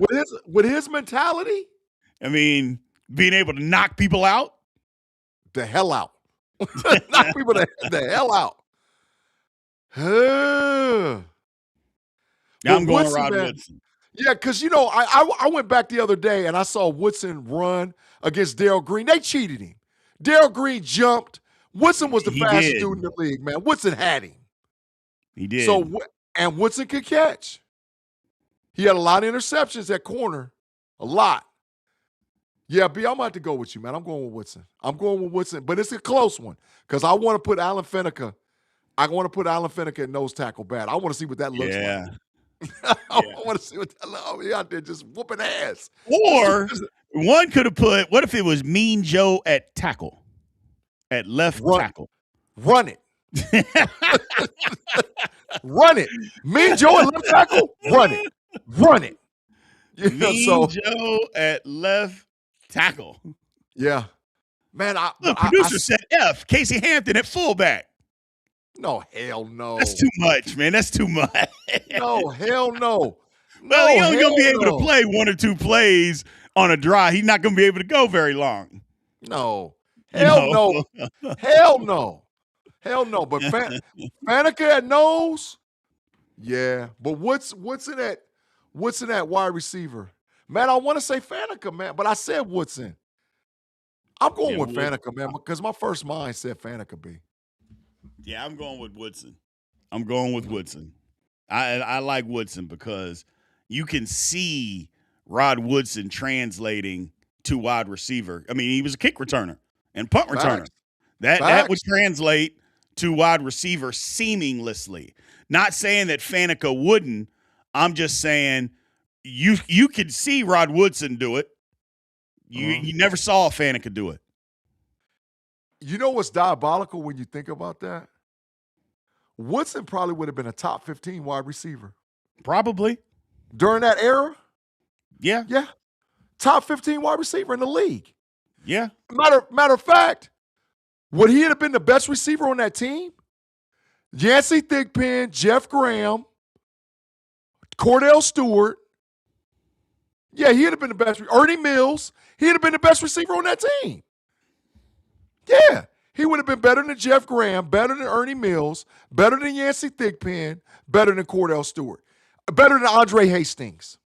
With his mentality? I mean, being able to knock people out? The hell out. Knock people the hell out. I'm going Rod Woodson. Yeah, because, I went back the other day and I saw Woodson run against Darrell Green. They cheated him. Darrell Green jumped. Woodson was the fastest dude in the league, man. Woodson had him. He did. And Woodson could catch. He had a lot of interceptions at corner. A lot. Yeah, B, I'm about to go with you, man. I'm going with Woodson. But it's a close one because I want to put Alan Fenneca. I want to put Alan Fenneca at nose tackle bad. I want to see what that looks Yeah. like. I want to see what that looks like. He out there just whooping ass. Or one could have put, what if it was Mean Joe at tackle? At left tackle. Run it. Run it. Mean Joe at left tackle? Run it. Run it. Mean Joe at left tackle. Yeah. Man, the producer said F. Casey Hampton at fullback. No, hell no. That's too much, man. That's too much. No, hell no. Well, he's only going to be able to play 1 or 2 plays on a drive. He's not going to be able to go very long. No. Hell no. Hell no. Hell no. But Fenneca at nose? Yeah. But what's in that wide receiver? Man, I want to say Fenneca, man, but I said Woodson. I'm going with Fenneca, man, because my first mind said Fenneca B. Yeah, I'm going with Woodson. I like Woodson because you can see Rod Woodson translating to wide receiver. I mean, he was a kick returner and punt returner. That would translate to wide receiver seamlessly. Not saying that Fenneca wouldn't. I'm just saying you could see Rod Woodson do it. You never saw Fenneca do it. You know what's diabolical when you think about that? Woodson probably would have been a top 15 wide receiver. Probably. During that era? Yeah. Yeah. Top 15 wide receiver in the league. Yeah. Matter of fact, would he have been the best receiver on that team? Yancey Thigpen, Jeff Graham, Cordell Stewart. Yeah, he'd have been the best. Ernie Mills, he'd have been the best receiver on that team. Yeah, he would have been better than Jeff Graham, better than Ernie Mills, better than Yancey Thigpen, better than Cordell Stewart, better than Andre Hastings.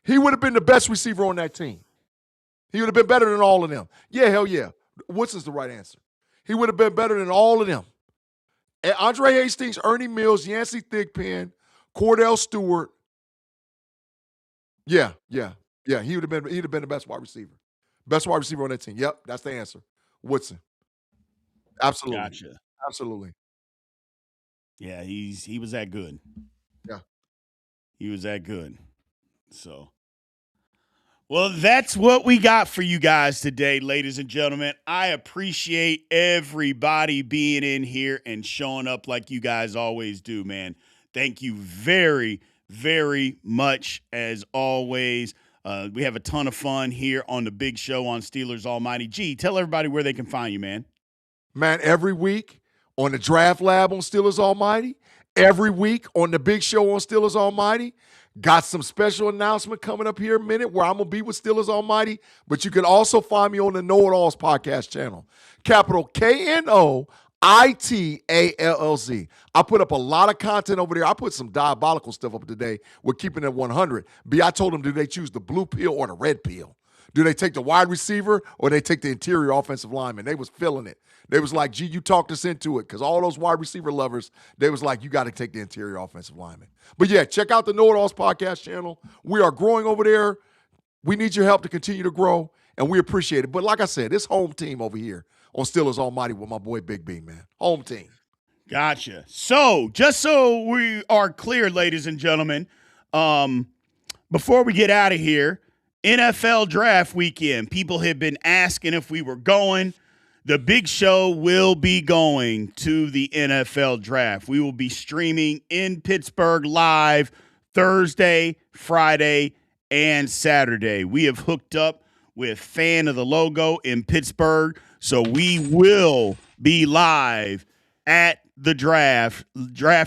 He would have been the best receiver on that team. He would have been better than all of them. Yeah, hell yeah. Woodson's the right answer. He would have been better than all of them. And Andre Hastings, Ernie Mills, Yancey Thigpen, Cordell Stewart. Yeah. He'd have been the best wide receiver. Best wide receiver on that team. Yep, that's the answer. Woodson. Absolutely. Gotcha. Absolutely. Yeah, he was that good. Yeah. He was that good. So, well, that's what we got for you guys today, ladies and gentlemen. I appreciate everybody being in here and showing up like you guys always do, man. Thank you very, very much as always. We have a ton of fun here on the big show on Steelers Almighty. G, tell everybody where they can find you, man. Man, every week on the Draft Lab on Steelers Almighty, every week on the big show on Steelers Almighty. Got some special announcement coming up here in a minute where I'm going to be with Steelers Almighty, but you can also find me on the Know It Alls podcast channel. Capital KNOITALLZ. I put up a lot of content over there. I put some diabolical stuff up today. We're keeping it 100. B, I told them, do they choose the blue pill or the red pill? Do they take the wide receiver or they take the interior offensive lineman? They was feeling it. They was like, gee, you talked us into it because all those wide receiver lovers, they was like, you got to take the interior offensive lineman. But yeah, check out the Know It Alls podcast channel. We are growing over there. We need your help to continue to grow, and we appreciate it. But like I said, it's home team over here on Steelers Almighty with my boy Big B, man. Home team. Gotcha. So, just so we are clear, ladies and gentlemen, before we get out of here, NFL draft weekend. People have been asking if we were going. The big show will be going to the NFL draft. We will be streaming in Pittsburgh live Thursday, Friday, and Saturday. We have hooked up with Fan of the Logo in Pittsburgh, so we will be live at the draft,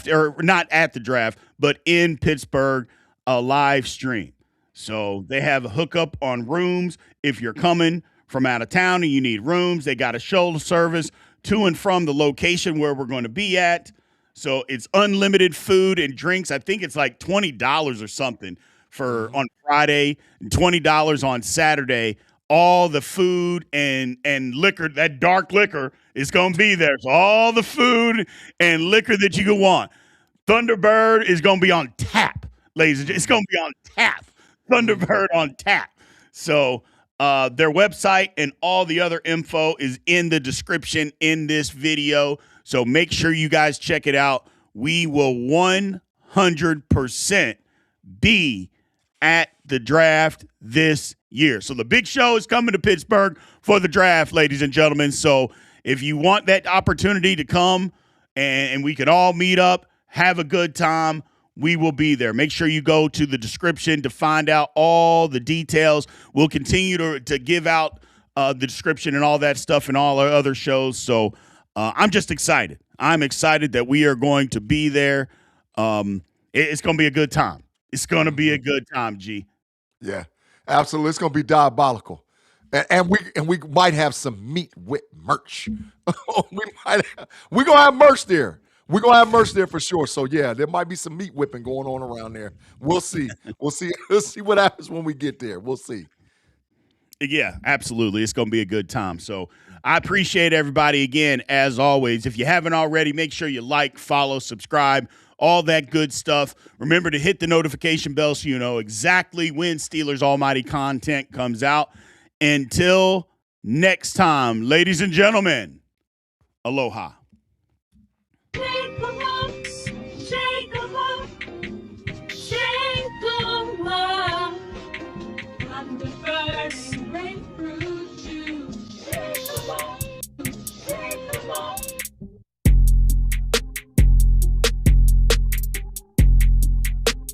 or not at the draft, but in Pittsburgh, a live stream. So they have a hookup on rooms. If you're coming from out of town and you need rooms, they got a shuttle service to and from the location where we're going to be at. So it's unlimited food and drinks. I think it's like $20 or something for on Friday, and $20 on Saturday. All the food and liquor, that dark liquor is going to be there. So all the food and liquor that you can want. Thunderbird is going to be on tap. ladies and gentlemen. It's going to be on tap. Thunderbird on tap. So their website and all the other info is in the description in this video. So make sure you guys check it out. We will 100% be at the draft this year. So the big show is coming to Pittsburgh for the draft, ladies and gentlemen. So if you want that opportunity to come and we can all meet up, have a good time, we will be there. Make sure you go to the description to find out all the details. We'll continue to give out the description and all that stuff and all our other shows. So I'm just excited. I'm excited that we are going to be there. It's going to be a good time. It's going to be a good time, G. Yeah, absolutely. It's going to be diabolical. And we might have some meat with merch. We're going to have merch there. We're going to have merch there for sure. So, yeah, there might be some meat whipping going on around there. We'll see. We'll see what happens when we get there. We'll see. Yeah, absolutely. It's going to be a good time. So I appreciate everybody again, as always. If you haven't already, make sure you like, follow, subscribe, all that good stuff. Remember to hit the notification bell so you know exactly when Steelers Almighty content comes out. Until next time, ladies and gentlemen, aloha. Shake 'em up, shake 'em up, shake 'em up. Thunderbird.